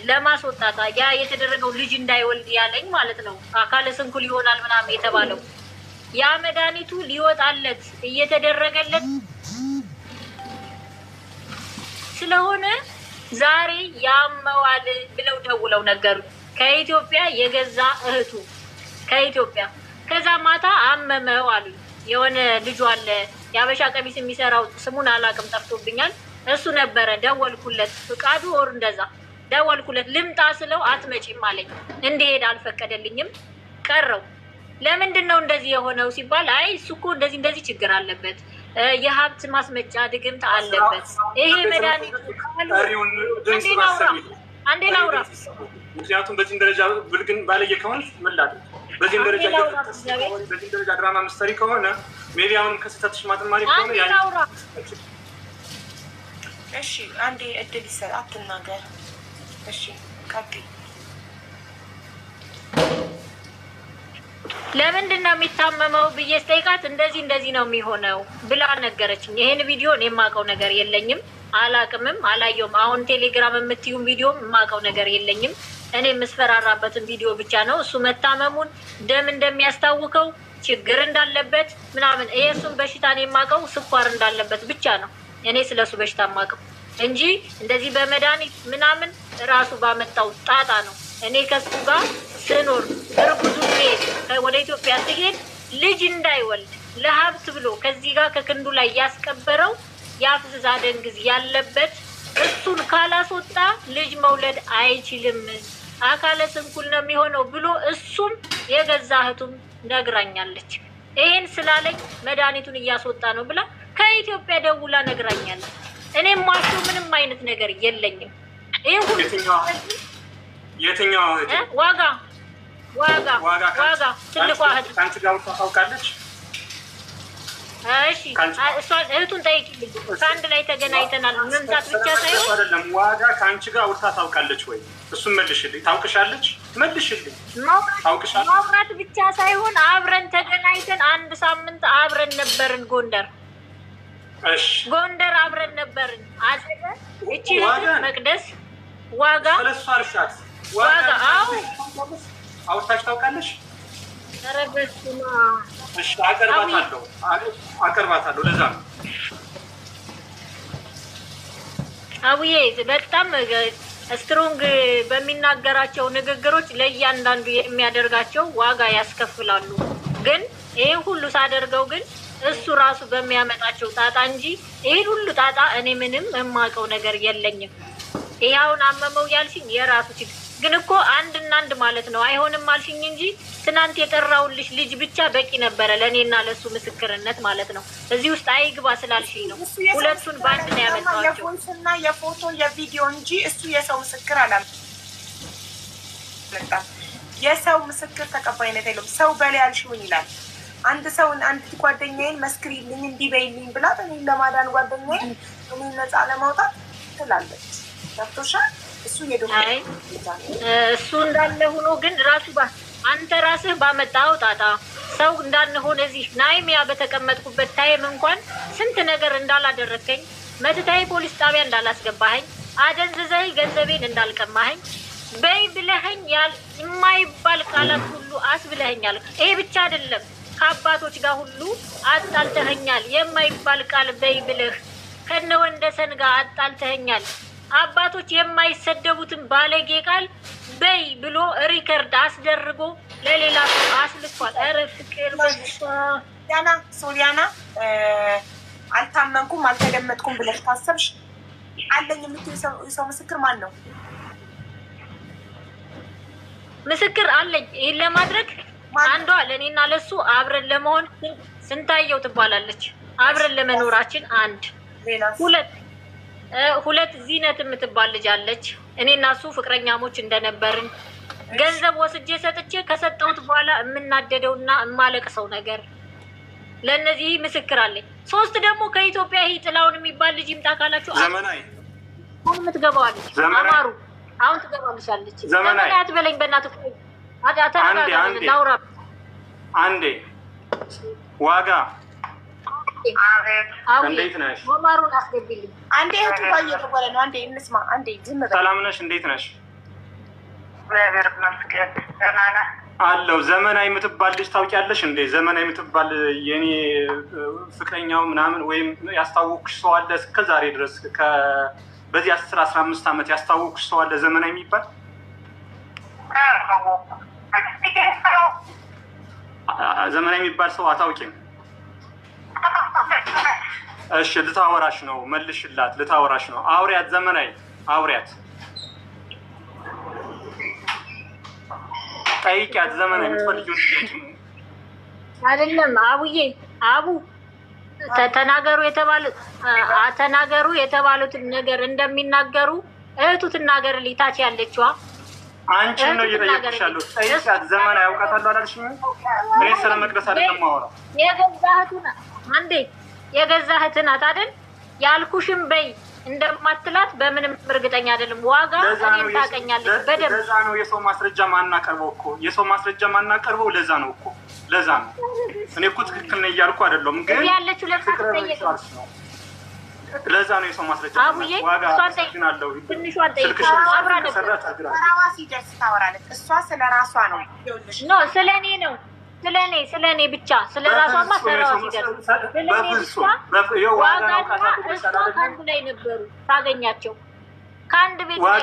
ለማስወጣት ያ የተደረገው ልጅ እንዳይወልድ ያለኝ ማለት ነው። አካለ ስንኩል ይሆናል ምናምን የተባለው ያ መድኃኒቱ ሊወጣለት እየተደረገለት ስለሆነ ዛሬ ያመዋል ብለው ደውለው ነገሩ። ከኢትዮጵያ የገዛ እህቱ ከኢትዮጵያ። ከዛ ማታ አመመው አሉ። የሆነ ልጁ አለ የአበሻ ቀሚስ የሚሰራው ስሙን አላውቅም ጠፍቶብኛል። እሱ ነበረ ደወልኩለት፣ ፍቃዱ ወር እንደዛ ደወልኩለት። ልምጣ ስለው አትመጪም አለኝ። እንዲሄድ አልፈቀደልኝም ቀረው። ለምንድን ነው እንደዚህ የሆነው ሲባል አይ እሱ እኮ እንደዚህ ችግር አለበት፣ የሀብት ማስመጫ ድግምት አለበት። ይሄ መድኃኒት አንዴ ላውራ። ምክንያቱም በዚህም ደረጃ ብልግን ባለየ ከሆነ ምላል በዚህም ደረጃ ድራማ ምስተሪ ከሆነ ሜቢ አሁንም ከስህተትሽ ማጥማሪ ከሆነ እሺ፣ አንዴ እድል ይሰጥ፣ አትናገር። እሺ ቀጥይ። ለምንድን ነው የሚታመመው ብዬ ስጠይቃት እንደዚህ ነው የሚሆነው ብላ ነገረችኝ። ይሄን ቪዲዮ እኔ የማውቀው ነገር የለኝም፣ አላቅምም፣ አላየውም። አሁን ቴሌግራም የምትዩም ቪዲዮ የማውቀው ነገር የለኝም። እኔ የምስፈራራበትን ቪዲዮ ብቻ ነው። እሱ መታመሙን ደም እንደሚያስታውከው ችግር እንዳለበት ምናምን የእሱን በሽታ እኔ የማውቀው ስኳር እንዳለበት ብቻ ነው እኔ ስለ እሱ በሽታ የማውቀው እንጂ እንደዚህ በመድኃኒት ምናምን ራሱ ባመጣው ጣጣ ነው። እኔ ከሱ ጋር ስኖር እርጉዙ ወደ ኢትዮጵያ ሲሄድ ልጅ እንዳይወልድ ለሀብት ብሎ ከዚህ ጋር ከክንዱ ላይ ያስቀበረው የአፍዝዝ አደንግዝ ያለበት እሱን ካላስወጣ ልጅ መውለድ አይችልም፣ አካለ ስንኩል ነው የሚሆነው ብሎ እሱም የገዛ እህቱም ነግራኛለች። ይሄን ስላለኝ መድኃኒቱን እያስወጣ ነው ብላ ከኢትዮጵያ ደውላ ነግራኛለች። እኔም ማሹ ምንም አይነት ነገር የለኝም። ይሄ ሁሉ የትኛው ዋጋ ትልቋ እህት ከአንቺ ጋር ታውቃለች? እሺ እሷን እህቱን ጠይቂልኝ። ከአንድ ላይ ተገናኝተናል። መምጣት ብቻ ሳይሆን አይደለም ዋጋ ከአንቺ ጋር አውርታ ታውቃለች ወይ? እሱን መልሽልኝ። ታውቅሻለች? መልሽልኝ። ታውቅሻለች? ማውራት ብቻ ሳይሆን አብረን ተገናኝተን 1 ሳምንት አብረን ነበርን ጎንደር። እሺ ጎንደር አብረን ነበርን። አዘለ እቺ መቅደስ ዋጋ ስለሷ አርሻት ዋጋ አው አውርታች ታውቃለች? ተረበስኩማ። እሺ አቀርባታለሁ። ለዛ ነው አቡዬ በጣም ስትሮንግ በሚናገራቸው ንግግሮች ለእያንዳንዱ የሚያደርጋቸው ዋጋ ያስከፍላሉ። ግን ይህን ሁሉ ሳደርገው ግን እሱ ራሱ በሚያመጣቸው ጣጣ እንጂ ይህን ሁሉ ጣጣ እኔ ምንም የማውቀው ነገር የለኝም። ይኸውን አመመው ያልሽኝ የራሱ ችግር ግን እኮ አንድና አንድ ማለት ነው። አይሆንም አልሽኝ እንጂ ትናንት የጠራውልሽ ልጅ ብቻ በቂ ነበረ ለእኔና ለእሱ ምስክርነት ማለት ነው። እዚህ ውስጥ አይግባ ስላልሽኝ ነው ሁለቱን በአንድ ነው ያመጣቸው። የቮይስና የፎቶ የቪዲዮ እንጂ እሱ የሰው ምስክር አላመጣም። የሰው ምስክር ተቀባይነት የለውም። ሰው በላይ ያልሽውን ይላል። አንድ ሰውን አንድ ጓደኛዬን መስክሪልኝ እንዲህ በይልኝ ብላት እኔን ለማዳን ጓደኛዬን እኔን ነፃ ለማውጣት ትላለች። ገብቶሻል? እሱ እንዳለ ሆኖ ግን ራሱ አንተ ራስህ ባመጣው ጣጣ ሰው እንዳንሆን እዚህ ናይሚያ በተቀመጥኩበት ታይም እንኳን ስንት ነገር እንዳላደረከኝ፣ መትታይ ፖሊስ ጣቢያ እንዳላስገባኸኝ፣ አደንዝዘህ ገንዘቤን እንዳልቀማኸኝ በይ ብለኸኝ የማይባል ቃላት ሁሉ አስብለኸኛል። ይሄ ብቻ አይደለም፣ ከአባቶች ጋር ሁሉ አጣልተኸኛል። የማይባል ቃል በይ ብለህ ከነ ወንደሰን ጋር አጣልተኸኛል። አባቶች የማይሰደቡትን ባለጌ ቃል በይ ብሎ ሪከርድ አስደርጎ ለሌላ ሰው አስልኳል። ኧረ ፍቅር ሶሊያና አልታመንኩም አልተደመጥኩም ብለሽ ታሰብሽ አለኝ የምትይው ሰው ምስክር ማን ነው? ምስክር አለኝ። ይህን ለማድረግ አንዷ ለእኔና ለሱ አብረን ለመሆን ስንታየው ትባላለች። አብረን ለመኖራችን አንድ ሁለት ዚነት የምትባል ልጅ አለች። እኔና እሱ ፍቅረኛሞች እንደነበርን ገንዘብ ወስጄ ሰጥቼ ከሰጠሁት በኋላ የምናደደውና የማለቅሰው ነገር ለእነዚህ ምስክር አለኝ። 3 ደግሞ ከኢትዮጵያ ይህ ጥላውን የሚባል ልጅ ይምጣ ካላችሁ ዘመናዊ አሁን የምትገባዋለች አማሩ አሁን ትገባልሻለች። ዘመናዊ አትበለኝ በእናትህ ላውራ አንዴ ዋጋ እንዴት ነሽ? ማሩን አስገቢልኝ። አንዴ እህቱ ጋር እየደወለ ነው። አንዴ እንስማ። አንዴ ዝም በል። ሰላም ነሽ? እንዴት ነሽ? እግዚአብሔር ይመስገን ደህና ነህ? አለው። ዘመናዊ የምትባል ልጅ ታውቂያለሽ እንዴ? ዘመናዊ የምትባል የኔ ፍቅረኛው ምናምን ወይም ያስታወቅሽ ሰው አለ? እስከ ዛሬ ድረስ በዚህ 10-15 ዓመት ያስታወቅሽ ሰው አለ ዘመናዊ የሚባል? ዘመናዊ የሚባል ሰው አታውቂም? እሺ ልታወራሽ ነው። መልሽላት። ልታወራሽ ነው። አውሪያት። ዘመናዊ አውሪያት። ጠይቂያት። ዘመናዊ የምትፈልጊውን ጥያቄ አይደለም። አቡዬ አቡ ተናገሩ የተባሉትን ነገር እንደሚናገሩ እህቱ ትናገርልኝ። ታች ያለችዋ አንቺን ነው እየጠየቅሽ ያለው። ጠይቂያት። ዘመናዊ ያውቃታለሁ አላልሽም? እኔ ስለ መቅደስ አይደለም ማወራው። የገዛ እህቱ ናት። አንዴ የገዛ እህት ናት አይደል? ያልኩሽም በይ እንደማትላት በምንም እርግጠኛ አይደለም። ዋጋ እኔን ታውቀኛለች በደምብ። ለዛ ነው የሰው ማስረጃ ማናቀርበው እኮ። የሰው ማስረጃ ማናቀርበው ለዛ ነው እኮ። ለዛ ነው እኔ እኮ ትክክል ነው እያልኩ አይደለም፣ ግን ያለችው ለካ ትጠየቅ። ለዛ ነው የሰው ማስረጃ አቡዬ ዋጋ ትንሿን ጠይቅ። አብራ ነበር ራዋ ሲደርስ ታወራለች። እሷ ስለ ራሷ ነው ኖ ስለ እኔ ነው። ስለ እኔ ብቻ ስለ ራሷማ ሰራዋ ሲደርስ ስለ እኔ ብቻ ዋጋና እሷ ከአንድ ላይ ነበሩ። ታገኛቸው ከአንድ ቤት ላይ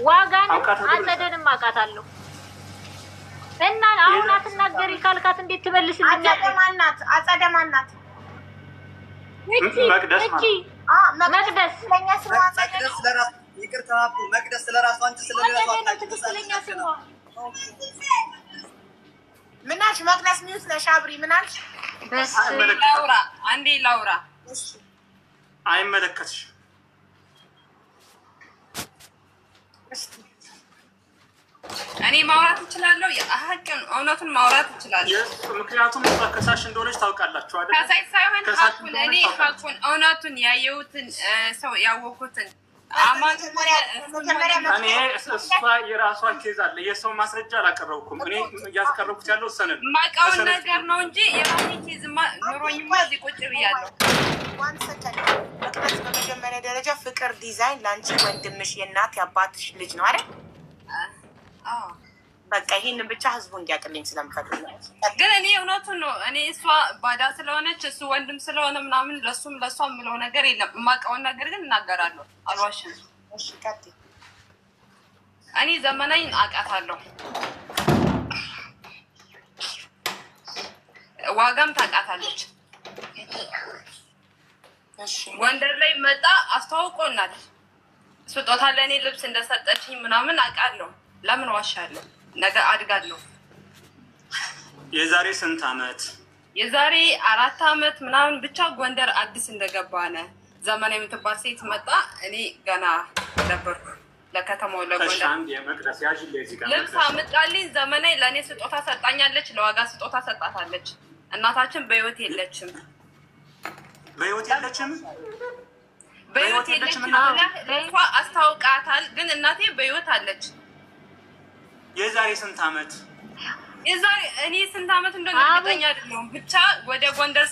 ዋጋን አጸደንም አውቃታለሁ። እና አሁን አትናገሪ ካልካት እንዴት ትመልስልኛለች? አጸደ ማናት? መቅደስ መቅደስ ለኛ ስሟ አጸደ ነው። ይቅርታ መቅደስ ስለራሷ አንቺ ስለራሷ ትክክለኛ ስሟ ምን አልሽ? መቅደስ ሚውት ነሽ አብሪ። ምን አልሽ? ላውራ አንዴ ላውራ። አይመለከትሽ። እኔ ማውራት እችላለሁ። ሀቅን እውነቱን ማውራት እችላለሁ። ምክንያቱም ከሳሽ እንደሆነች ታውቃላችሁ አይደል? ከሳሽ ሳይሆን ሀቁን እኔ ሀቁን እውነቱን ያየሁትን ሰው ያወኩትን እኔ እሷ የራሷ ኬዝ አለ። የሰው ማስረጃ አላቀረብኩም። እኔ እያስቀረብኩት ያለው ሰነድ የማውቀውን ነገር ነው እንጂ የራሴ ኬዝ ኑሮኝማ እዚህ ቁጭ ብያለሁ። መቅደስ በመጀመሪያ ደረጃ ፍቅር ዲዛይን ለአንቺ ወንድምሽ የእናት የአባትሽ ልጅ ነው አይደል? በቃ ይህንን ብቻ ህዝቡ እንዲያውቅልኝ ስለምፈልግ ነው። ግን እኔ እውነቱን ነው። እኔ እሷ ባዳ ስለሆነች እሱ ወንድም ስለሆነ ምናምን ለሱም ለሷ የምለው ነገር የለም። የማውቀውን ነገር ግን እናገራለሁ። አልዋሽም። እኔ ዘመናዊን አውቃታለሁ። ዋጋም ታውቃታለች። ጎንደር ላይ መጣ አስተዋውቆናል። ስጦታ ለእኔ ልብስ እንደሰጠችኝ ምናምን አውቃለሁ። ለምን ዋሻለሁ? ነገ አድጋለሁ። የዛሬ ስንት አመት? የዛሬ 4 አመት ምናምን ብቻ ጎንደር አዲስ እንደገባነ ዘመናዊ የምትባል ሴት መጣ። እኔ ገና ነበርኩ። ለከተማው ለጎንደር ልብስ አምጣልኝ። ዘመናዊ ለእኔ ስጦታ ሰጣኛለች። ለዋጋ ስጦታ ሰጣታለች። እናታችን በህይወት የለችም። በህይወት የለችም። በህይወት የለችም። ለእሷ አስታውቃታል። ግን እናቴ በህይወት አለች። የዛሬ ስንት አመት? የዛሬ እኔ ስንት አመት እንደሆነ እርግጠኛ አይደለሁም። ብቻ ወደ ጎንደር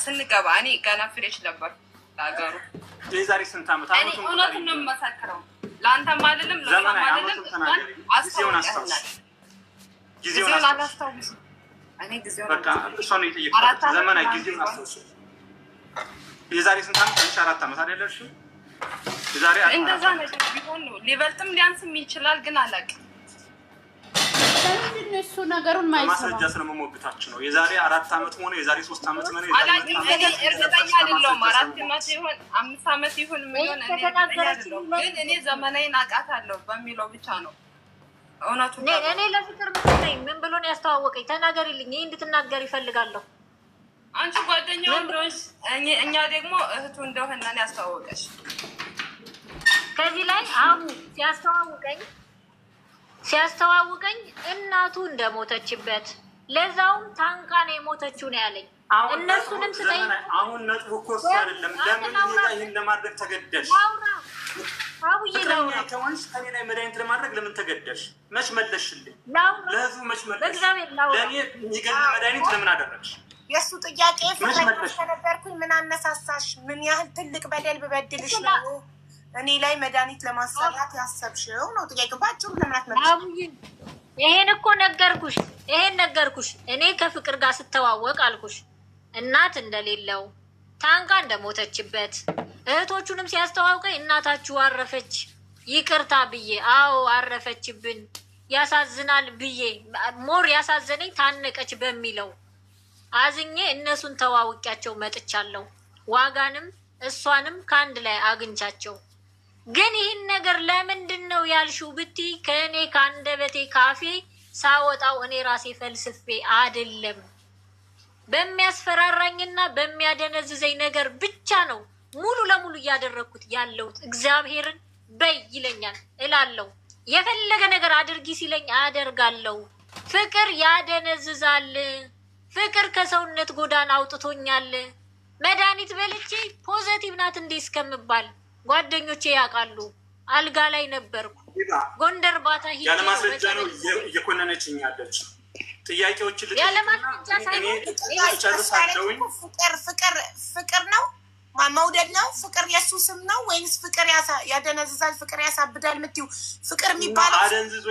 ስንገባ እኔ ገና ፍሬሽ ነበር ለሀገሩ። የዛሬ ስንት አመት? እኔ እውነቱን ነው የምመሰክረው። ለአንተም አይደለም ለእሷም አይደለም። አስታውቃታል። ጊዜውን አላስታውስም። እኔ ጊዜውን በቃ እሷ ነው የጠየቅኩት። ዘመናዊ ጊዜውን አስታውስ። የዛሬ ስንት አመት? 4 አመት አይደለሽ? የዛሬ እንደዛ ነገር ቢሆን ነው። ሊበልጥም ሊያንስም ይችላል፣ ግን አላውቅም። ለምንድን ነው እሱ ነገሩን ማይሰማ? ማስረጃ ስለመሞግታችን ነው። የዛሬ 4 አመት ሆነ የዛሬ 3 አመት ሆነ አላውቅም። እኔ እርግጠኛ አይደለሁም። 4 አመት ይሁን 5 አመት ይሁን ምን እኔ እርግጠኛ አይደለሁም። ግን እኔ ዘመናዊን አውቃታለሁ በሚለው ብቻ ነው እውነቱን። እኔ ለፍቅር ምትነኝ ምን ብሎ ነው ያስተዋወቀኝ? ተናገሪልኝ። ይህ እንድትናገር ይፈልጋለሁ። አንቺ ጓደኛው እንደሆንሽ እኛ ደግሞ እህቱ እንደሆነ ያስተዋወቀሽ። ከዚህ ላይ አቡ ሲያስተዋውቀኝ እናቱ እንደሞተችበት ለዛውም ታንቃ ነው የሞተችው ነው ያለኝ። እነሱንም ስጠይቅ አሁን ነጥቡ እኮ እሱ አይደለም። ለምን ይህን ለማድረግ ተገደድሽ? አቡዬ ላውራ ከወንስ ከኔ ላይ መድኃኒት ለማድረግ ለምን ተገደሽ? መች መለሽልኝ? ለህዝቡ መች መለሽ? ለእኔ የሚገል መድኃኒት ለምን አደረግሽ? የእሱ ጥያቄ ፍቅረኛሽ ከነበርኩኝ ምን አነሳሳሽ? ምን ያህል ትልቅ በደል ብበድልሽ ነው እኔ ላይ መድኃኒት ለማሰራት ያሰብሽው ነው ጥያቄ። ባጭሩ ለምናት መለሽ? ይሄን እኮ ነገርኩሽ፣ ይሄን ነገርኩሽ። እኔ ከፍቅር ጋር ስተዋወቅ አልኩሽ እናት እንደሌለው ታንቃ እንደሞተችበት እህቶቹንም ሲያስተዋውቀኝ እናታችሁ አረፈች ይቅርታ ብዬ አዎ አረፈችብን ያሳዝናል ብዬ ሞር ያሳዘነኝ ታነቀች በሚለው አዝኜ እነሱን ተዋውቂያቸው መጥቻለሁ። ዋጋንም እሷንም ከአንድ ላይ አግኝቻቸው። ግን ይህን ነገር ለምንድን ነው ያልሽው ብትይ ከእኔ ከአንደበቴ ካፌ ሳወጣው እኔ ራሴ ፈልስፌ አይደለም። በሚያስፈራራኝና በሚያደነዝዘኝ ነገር ብቻ ነው ሙሉ ለሙሉ እያደረግኩት ያለሁት። እግዚአብሔርን በይ ይለኛል እላለሁ። የፈለገ ነገር አድርጊ ሲለኝ አደርጋለሁ። ፍቅር ያደነዝዛል። ፍቅር ከሰውነት ጎዳና አውጥቶኛል። መድኃኒት በልቼ ፖዘቲቭ ናት እንዴ እስከምባል ጓደኞቼ ያውቃሉ። አልጋ ላይ ነበርኩ። ጎንደር ባታ ሂጄ ያለ ማስረጃ ነው እየኮነነችኝ ያለች። ጥያቄዎች ያለ ማስረጃ ሳይሆን ፍቅር ነው መውደድ ነው። ፍቅር የሱ ስም ነው ወይንስ ፍቅር ያደነዝዛል፣ ፍቅር ያሳብዳል የምትይው ፍቅር የሚባለው አደንዝዞ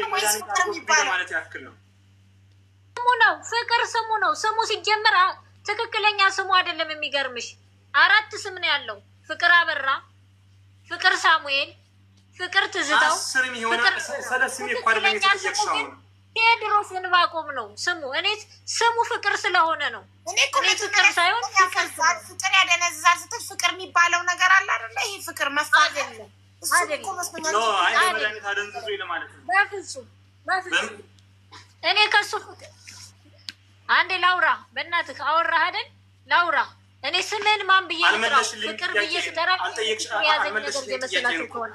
ማለት ያክል ነው? ስሙ ነው ፍቅር፣ ስሙ ነው። ስሙ ሲጀምር ትክክለኛ ስሙ አይደለም። የሚገርምሽ 4 ስም ነው ያለው። ፍቅር አበራ፣ ፍቅር ሳሙኤል፣ ፍቅር ትዝታው፣ ቴዎድሮስ እንባቆም ነው ስሙ። እኔ ስሙ ፍቅር ስለሆነ ነው። እኔ ፍቅር ሳይሆን ፍቅር ያደነዝዛል ስትል ፍቅር የሚባለው ነገር አለ አይደለ? ይሄ ፍቅር መፋዘል ነው በፍጹም በፍጹም። እኔ ከሱ አንዴ ላውራ፣ በእናትህ አወራህ አይደል? ላውራ እኔ ስምን ማን ብዬ ልጥራው? ፍቅር ብዬ ስጠራ ያዘኝ ነገር የመሰላችሁ ከሆነ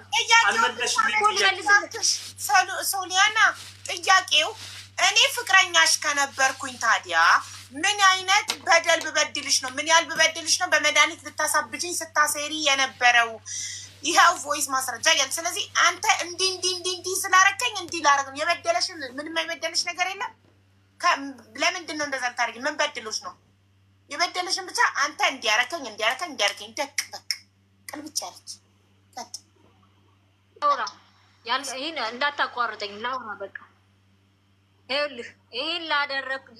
ሶሊያና፣ ጥያቄው እኔ ፍቅረኛሽ ከነበርኩኝ ታዲያ ምን አይነት በደል ብበድልሽ ነው? ምን ያህል ብበድልሽ ነው በመድኃኒት ልታሳብጅኝ ስታሴሪ የነበረው? ይኸው ቮይስ ማስረጃ ያለ። ስለዚህ አንተ እንዲህ ስላረከኝ እንዲህ ላረግ ነው። የበደለሽን ምንም የበደለሽ ነገር የለም። ለምንድን ነው እንደዛ ልታደርጊ? ምን በድሎሽ ነው? የበደለሽን ብቻ አንተ እንዲያረከኝ ደቅ ቅል ብቻ ያለች ላውራ። ይህን እንዳታቋርጠኝ ላውራ በቃ። ይኸውልህ ይህን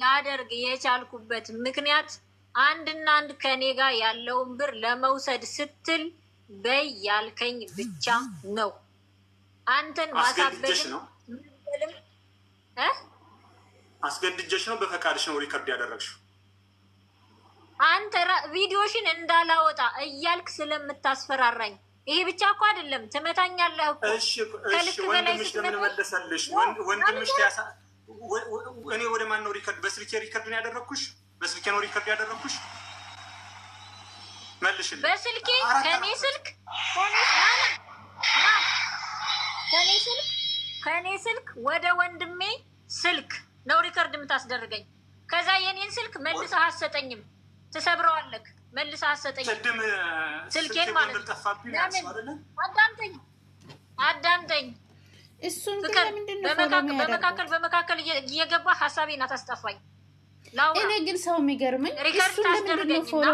ላደርግ የቻልኩበት ምክንያት አንድና አንድ ከኔ ጋር ያለውን ብር ለመውሰድ ስትል በይ ያልከኝ ብቻ ነው። አንተን ማሳበድም አስገድጀሽ ነው? በፈቃድሽ ነው ሪከርድ ያደረግሽው? አንተ ቪዲዮሽን እንዳላወጣ እያልክ ስለምታስፈራራኝ። ይሄ ብቻ እኮ አይደለም፣ ትመታኛለህ እኮ። እሺ ወንድምሽ ለምን መለሰልሽ? ወንድምሽ እኔ ወደ ማን ነው ሪከርድ? በስልኬ ሪከርድ ነው ያደረግኩሽ? በስልኬ ነው ሪከርድ ያደረግኩሽ? መልሽልኝ። በስልኬ ከኔ ስልክ ወደ ወንድሜ ስልክ ነው ሪከርድ የምታስደርገኝ። ከዛ የኔን ስልክ መልሰህ አትሰጠኝም፣ ትሰብረዋለህ። መልሰህ አትሰጠኝም ስልኬን ማለት ነው። አዳምጠኝ። እሱን ፍቅር በመካከል እየገባ ሀሳቤን አታስጠፋኝ። እኔ ግን ሰው የሚገርመኝ ሪከርድ ታስደርገኝና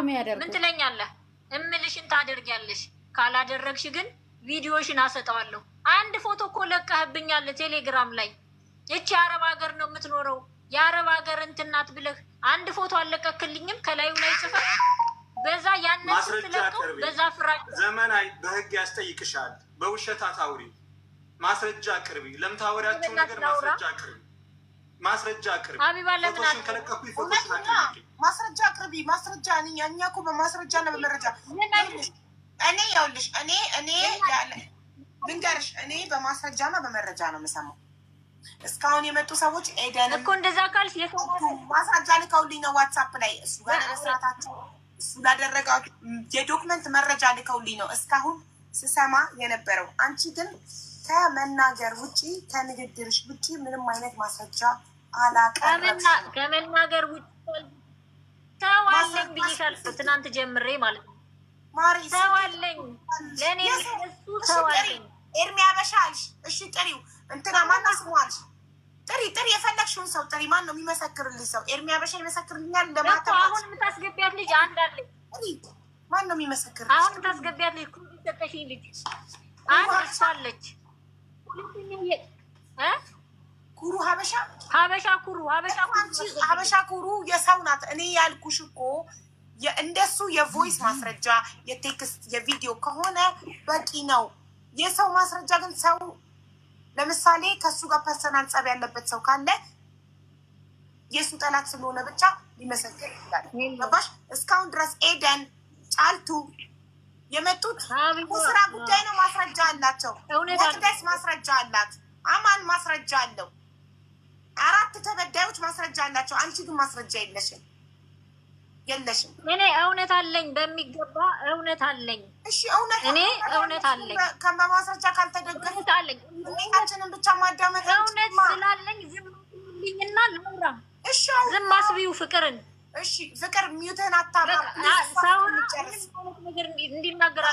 ምን ትለኛለህ? እምልሽን ታደርጊያለሽ። ካላደረግሽ ግን ቪዲዮሽን አሰጠዋለሁ። አንድ ፎቶ እኮ ለቀህብኛል ቴሌግራም ላይ። ይቺ የአረብ ሀገር ነው የምትኖረው፣ የአረብ ሀገር እንትናት ብለህ አንድ ፎቶ አለቀክልኝም ከላዩ ላይ ጽፈህ በዛ ያንን ስትለቀው በዛ ፍራጭ ዘመናዊ በህግ ያስጠይቅሻል። በውሸት አታውሪ፣ ማስረጃ አቅርቢ። ለምታወሪያቸው ነገር ማስረጃ አቅርቢ። ሀቢባ ለምን ከለቀኩ ማስረጃ አቅርቢ። ማስረጃ እኛ እኮ በማስረጃ እና በመረጃ እኔ ያውልሽ እኔ ልንገርሽ፣ እኔ በማስረጃ እና በመረጃ ነው የምሰማው። እስካሁን የመጡ ሰዎች ኤደን እኮ እንደዛ ካልሽ ማስረጃ ልከውልኝ ነው ዋትሳፕ ላይ እሱ ጋር ለመስራታቸው እሱ ላደረጋችሁ የዶክመንት መረጃ ልከውልኝ ነው እስካሁን ስሰማ የነበረው። አንቺ ግን ከመናገር ውጪ ከንግግርሽ ውጪ ምንም አይነት ማስረጃ አላቀረብሽም። ከመናገር ውጪ ተዋለኝ ብዬሻለሁ፣ ትናንት ጀምሬ ማለት ነው። ተዋለኝ ለእኔ እሱ ተዋለኝ። ኤርሚ አበሻ አልሽ። እሺ ጥሪው እንትና ማነው ስሙ አልሽ። ጥሪ የፈለግሽውን ሰው ጥሪ። ማን ነው የሚመሰክርልኝ ሰው? ኤርሚ አበሻ ይመሰክርልኛል። ለማታ አሁን የምታስገቢያት ልጅ አንድ አለኝ። ማን ነው የሚመሰክር? አሁን የምታስገቢያት ልጅ ኩሩ ሰጠሽኝ ልጅ አንድ እሷ አለች። ኩሩ ሀበሻ ሀበሻ ኩሩ የሰው ናት። እኔ ያልኩሽ እኮ እንደሱ የቮይስ ማስረጃ የቴክስት የቪዲዮ ከሆነ በቂ ነው። የሰው ማስረጃ ግን ሰው ለምሳሌ ከሱ ጋር ፐርሰናል ጸብ ያለበት ሰው ካለ የሱ ጠላት ስለሆነ ብቻ ሊመሰክር ይችላል። ገባሽ? እስካሁን ድረስ ኤደን ጫልቱ የመጡት ስራ ጉዳይ ነው። ማስረጃ አላቸው። መቅደስ ማስረጃ አላት። አማን ማስረጃ አለው። 4 ተበዳዮች ማስረጃ አላቸው። አንቺ ግን ማስረጃ የለሽም። እኔ እውነት አለኝ፣ በሚገባ እውነት አለኝ። እሺ እኔ እውነት አለኝ። ከማስረጃ ካልተደገፈ እውነታችንን ብቻ ማዳመጥ እውነት ስላለኝ ዝም ብኝና ልውራ። እሺ ዝም አስቢው ፍቅርን። እሺ ፍቅር ሚውትን አታብራ።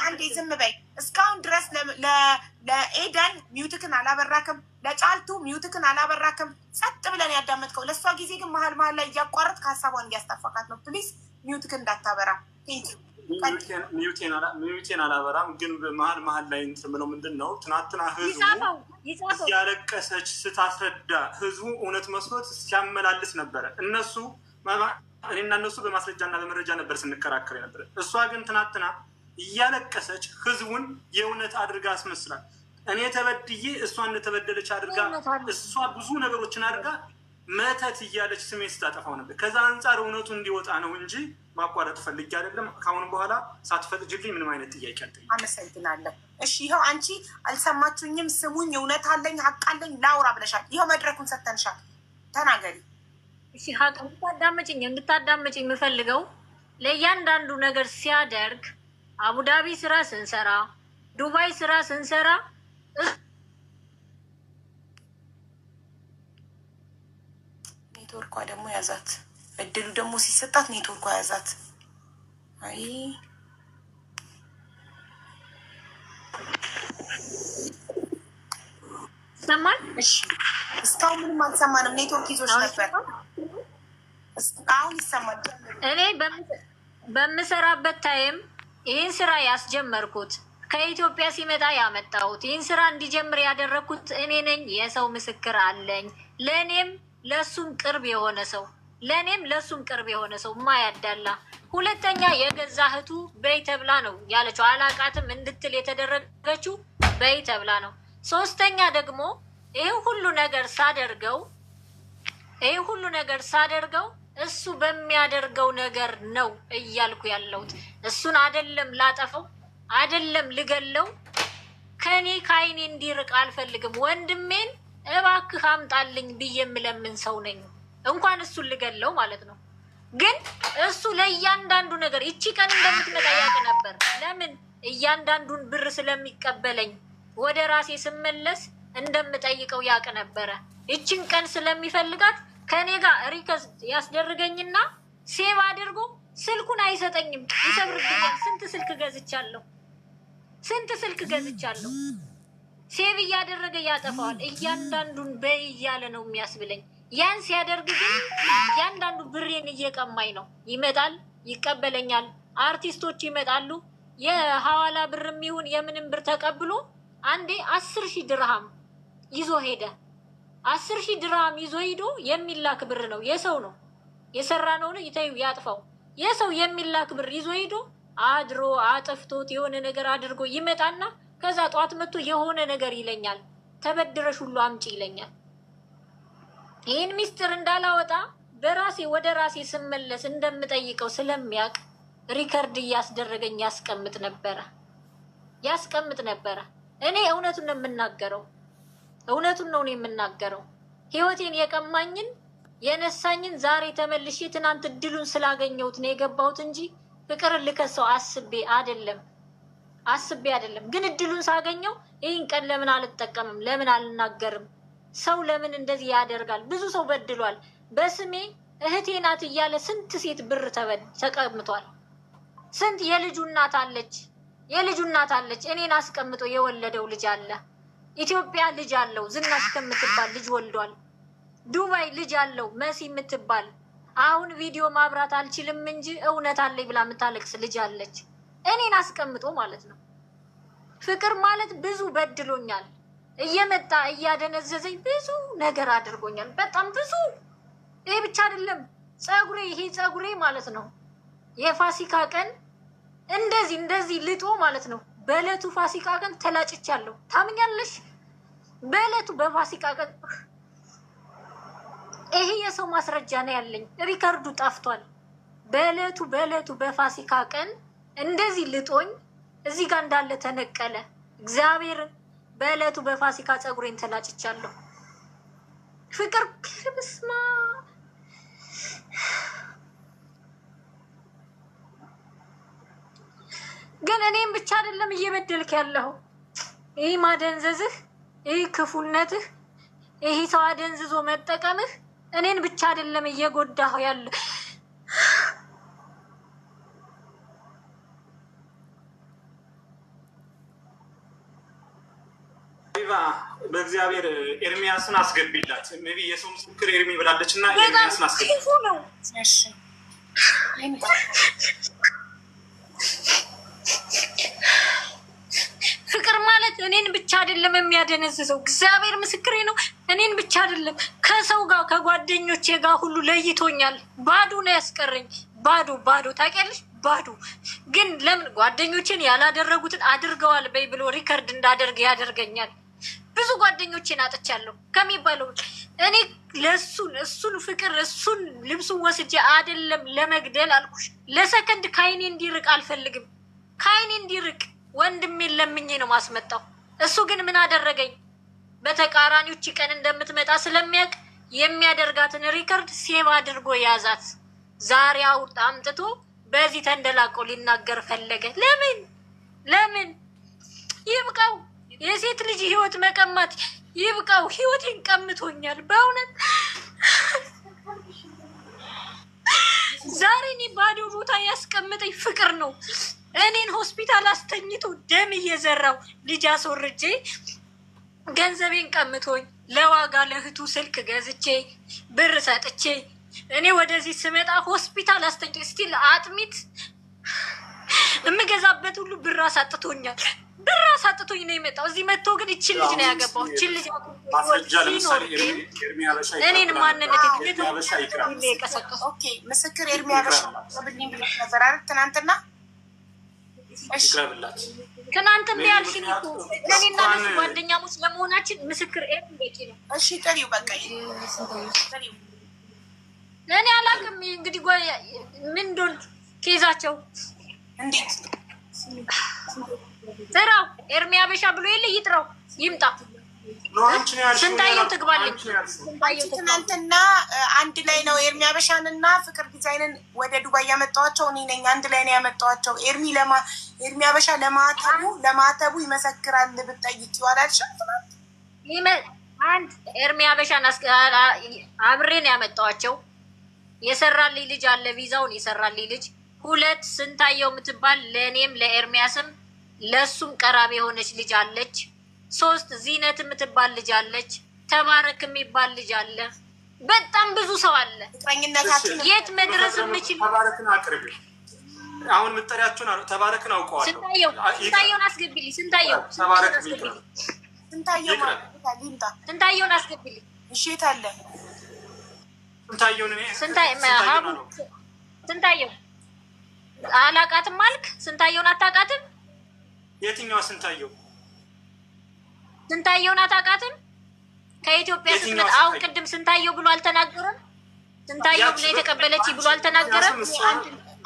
አንዴ ዝም በይ። እስካሁን ድረስ ለኤደን ሚውትክን አላበራክም፣ ለጫልቱ ሚውትክን አላበራክም። ጸጥ ብለን ያዳመጥከው። ለእሷ ጊዜ ግን መሀል ላይ እያቋረጥ ከሀሳቧን እያስጠፋካት ነው። ፕሊዝ ሚውትክን እንዳታበራ። ሚውቴን አላበራም፣ ግን መሀል ላይ እንትን ብለው ምንድን ነው ትናንትና ህዝቡ እያለቀሰች ስታስረዳ ህዝቡ እውነት መስሎት ሲያመላልስ ነበረ። እኔና እነሱ በማስረጃና በመረጃ ነበር ስንከራከር ነበረ። እሷ ግን ትናንትና እያለቀሰች ህዝቡን የእውነት አድርጋ አስመስላል። እኔ ተበድዬ እሷ እንደተበደለች አድርጋ እሷ ብዙ ነገሮችን አድርጋ መተት እያለች ስሜን ስታጠፋው ነበር። ከዛ አንጻር እውነቱ እንዲወጣ ነው እንጂ ማቋረጥ ፈልጌ አይደለም። ከአሁን በኋላ ሳትፈቅጂልኝ ምንም አይነት ጥያቄ አልጠይቅም። አመሰግናለሁ። እሺ ይኸው አንቺ አልሰማችሁኝም? ስሙኝ፣ እውነት አለኝ ሀቅ አለኝ ላውራ ብለሻል። ይኸው መድረኩን ሰተንሻል። ተናገሪ። እሺ ሀቅ እንድታዳምጪኝ የምፈልገው ለእያንዳንዱ ነገር ሲያደርግ አቡዳቢ ስራ ስንሰራ፣ ዱባይ ስራ ስንሰራ ኔትወርኳ ደግሞ ያዛት። እድሉ ደግሞ ሲሰጣት ኔትወርኳ ያዛት። አይ ይሰማል? እሺ እስካሁን ምንም አልሰማንም። ኔትወርክ ይዞች ነበር። አሁን ይሰማል። እኔ በምሰራበት ታይም ይህን ስራ ያስጀመርኩት ከኢትዮጵያ ሲመጣ ያመጣሁት ይህን ስራ እንዲጀምር ያደረግኩት እኔ ነኝ። የሰው ምስክር አለኝ። ለእኔም ለሱም ቅርብ የሆነ ሰው ማያዳላ። ሁለተኛ የገዛ እህቱ በይ ተብላ ነው ያለችው። አላቃትም እንድትል የተደረገችው በይ ተብላ ነው። ሶስተኛ ደግሞ ይህ ሁሉ ነገር ሳደርገው እሱ በሚያደርገው ነገር ነው እያልኩ ያለሁት። እሱን አይደለም ላጠፈው፣ አይደለም ልገለው፣ ከአይኔ እንዲርቅ አልፈልግም። ወንድሜን እባክህ አምጣልኝ ብዬ የምለምን ሰው ነኝ። እንኳን እሱን ልገለው ማለት ነው። ግን እሱ ለእያንዳንዱ ነገር ይቺ ቀን እንደምትመጣ ያውቅ ነበር። ለምን? እያንዳንዱን ብር ስለሚቀበለኝ ወደ ራሴ ስመለስ እንደምጠይቀው ያውቅ ነበረ። ይችን ቀን ስለሚፈልጋት ከኔ ጋር ሪከስ ያስደርገኝና ሴቭ አድርጎ ስልኩን አይሰጠኝም፣ ይሰብርብኛል። ስንት ስልክ ገዝቻለሁ። ሴቭ እያደረገ ያጠፋዋል። እያንዳንዱን በይ እያለ ነው የሚያስብለኝ። ያን ሲያደርግ ግን እያንዳንዱ ብሬን እየቀማኝ ነው። ይመጣል፣ ይቀበለኛል። አርቲስቶች ይመጣሉ። የሐዋላ ብርም ይሁን የምንም ብር ተቀብሎ አንዴ 10,000 ድርሃም ይዞ ሄደ። 10,000 ድርሃም ይዞ ሂዶ የሚላክ ብር ነው፣ የሰው ነው። የሰራ ነው ይተዩ ያጥፋው። የሰው የሚላክ ብር ይዞ ሂዶ አድሮ አጥፍቶት የሆነ ነገር አድርጎ ይመጣና ከዛ ጧት መጥቶ የሆነ ነገር ይለኛል። ተበድረሽ ሁሉ አምጪ ይለኛል። ይህን ሚስጥር እንዳላወጣ በራሴ ወደ ራሴ ስመለስ እንደምጠይቀው ስለሚያውቅ ሪከርድ እያስደረገኝ ያስቀምጥ ነበረ። እኔ እውነቱን ነው የምናገረው። ህይወቴን የቀማኝን የነሳኝን ዛሬ ተመልሼ ትናንት እድሉን ስላገኘሁት ነው የገባሁት እንጂ ፍቅርን ልከሰው አስቤ አይደለም። ግን እድሉን ሳገኘው ይህን ቀን ለምን አልጠቀምም? ለምን አልናገርም? ሰው ለምን እንደዚህ ያደርጋል? ብዙ ሰው በድሏል። በስሜ እህቴ ናት እያለ ስንት ሴት ብር ተቀምጧል። ስንት የልጁ እናት አለች የልጁ እናት አለች። እኔን አስቀምጦ የወለደው ልጅ አለ። ኢትዮጵያ ልጅ አለው። ዝናሽ ከምትባል ልጅ ወልዷል። ዱባይ ልጅ አለው። መሲ የምትባል አሁን ቪዲዮ ማብራት አልችልም እንጂ እውነት አለኝ ብላ የምታለቅስ ልጅ አለች። እኔን አስቀምጦ ማለት ነው። ፍቅር ማለት ብዙ በድሎኛል። እየመጣ እያደነዘዘኝ ብዙ ነገር አድርጎኛል። በጣም ብዙ። ይሄ ብቻ አይደለም ጸጉሬ፣ ይሄ ጸጉሬ ማለት ነው የፋሲካ ቀን እንደዚህ ልጦ ማለት ነው። በዕለቱ ፋሲካ ቀን ተላጭቻለሁ። ታምኛለሽ? በዕለቱ በፋሲካ ቀን ይሄ የሰው ማስረጃ ነው ያለኝ። ሪከርዱ ጠፍቷል። በዕለቱ በፋሲካ ቀን እንደዚህ ልጦኝ እዚህ ጋር እንዳለ ተነቀለ። እግዚአብሔር በዕለቱ በፋሲካ ጸጉሬን ተላጭቻለሁ። ፍቅር ክርስማ ግን እኔም ብቻ አይደለም እየበደልክ ያለው። ይህ ማደንዘዝህ፣ ይህ ክፉነትህ፣ ይህ ሰው አደንዝዞ መጠቀምህ እኔን ብቻ አይደለም እየጎዳሁ ያለ። በእግዚአብሔር ኤርሚያስን አስገቢላት። ሜቢ የሰው ምስክር ኤርሚ ብላለች እና ኤርሚያስን አስገቢ ነው። ፍቅር ማለት እኔን ብቻ አይደለም የሚያደነዝዘው። እግዚአብሔር ምስክሬ ነው። እኔን ብቻ አይደለም ከሰው ጋር ከጓደኞቼ ጋር ሁሉ ለይቶኛል። ባዶ ነው ያስቀረኝ። ባዶ ታውቂያለሽ? ባዶ ግን ለምን ጓደኞቼን ያላደረጉትን አድርገዋል በይ ብሎ ሪከርድ እንዳደርግ ያደርገኛል። ብዙ ጓደኞቼን አጥቻለሁ ከሚባለው እኔ እሱን ፍቅር እሱን ልብሱን ወስጄ አይደለም ለመግደል አልኩሽ። ለሰከንድ ከአይኔ እንዲርቅ አልፈልግም። ከአይኔ እንዲርቅ ወንድሜን ለምኜ ነው ማስመጣው። እሱ ግን ምን አደረገኝ? በተቃራኒዎች ቀን እንደምትመጣ ስለሚያውቅ የሚያደርጋትን ሪከርድ ሴቭ አድርጎ ያዛት። ዛሬ አምጥቶ በዚህ ተንደላቆ ሊናገር ፈለገ። ለምን ይብቃው። የሴት ልጅ ህይወት መቀማት ይብቃው። ህይወቴን ቀምቶኛል በእውነት። ዛሬ እኔ ባዶ ቦታ ያስቀምጠኝ ፍቅር ነው። እኔን ሆስፒታል አስተኝቶ ደም እየዘራው ልጅ አስወርጄ ገንዘቤን ቀምቶኝ ለዋጋ ለእህቱ ስልክ ገዝቼ ብር ሰጥቼ እኔ ወደዚህ ስመጣ ሆስፒታል አስተኝ ስቲል አጥሚት የምገዛበት ሁሉ ብር አሳጥቶኛል። ብር አሳጥቶኝ ነው የመጣው። እዚህ መጥቶ ግን ይችን ልጅ ነው ያገባው። ይችን ልጅ እኔን ማንነት የቀሰቀሱ ምስክር ኤርሚ አበሻ ብልኝ ብለሽ ነበር አይደል? ትናንትና ትናንትና ያልሽኝ እኮ እኔና እሱ ጓደኛሞች ለመሆናችን ምስክር ኤርሚ በቂ ነው። እሺ ጥሪው በቃ እኔ አላውቅም። እንግዲህ ምን እንደሆነ ኬዛቸው እንዴት ጥራው። ኤርሚ አበሻ ብሎ የለ ይጥራው፣ ይምጣ። ስንታየው ትግባለች። ትናንትና አንድ ላይ ነው ኤርሚ አበሻንና ፍቅር ዲዛይንን ወደ ዱባይ ያመጣኋቸው እኔ ነኝ። አንድ ላይ ነው ያመጣኋቸው። ኤርሚ አበሻ ለማተቡ ይመሰክራል ብትጠይቅ ይዋላልሽም። አንድ ኤርሚ አበሻን አብሬ ነው ያመጣኋቸው። የሰራልኝ ልጅ አለ፣ ቪዛውን የሰራልኝ ልጅ። 2 ስንታየው የምትባል ለእኔም ለኤርሚያስም ለሱም ቀራቢ የሆነች ልጅ አለች። 3 ዚነት የምትባል ልጅ አለች። ተባረክ የሚባል ልጅ አለ። በጣም ብዙ ሰው አለ። የት መድረስ የምችል ተባረክን አቅርቢ። አሁን ምጠሪያችሁን ተባረክን አውቀዋለሁ። ስንታየውን አስገቢልኝ። ስንታየውን አስገቢልኝ። እሺ የት አለ ስንታየው? አላቃትም አልክ? ስንታየውን አታውቃትም? የትኛዋ ስንታየው? ስንታየውን አታውቃትም? ከኢትዮጵያ ስትመጣ አሁን ቅድም ስንታየው ብሎ አልተናገረም? ስንታየው ብሎ የተቀበለች ብሎ አልተናገረም?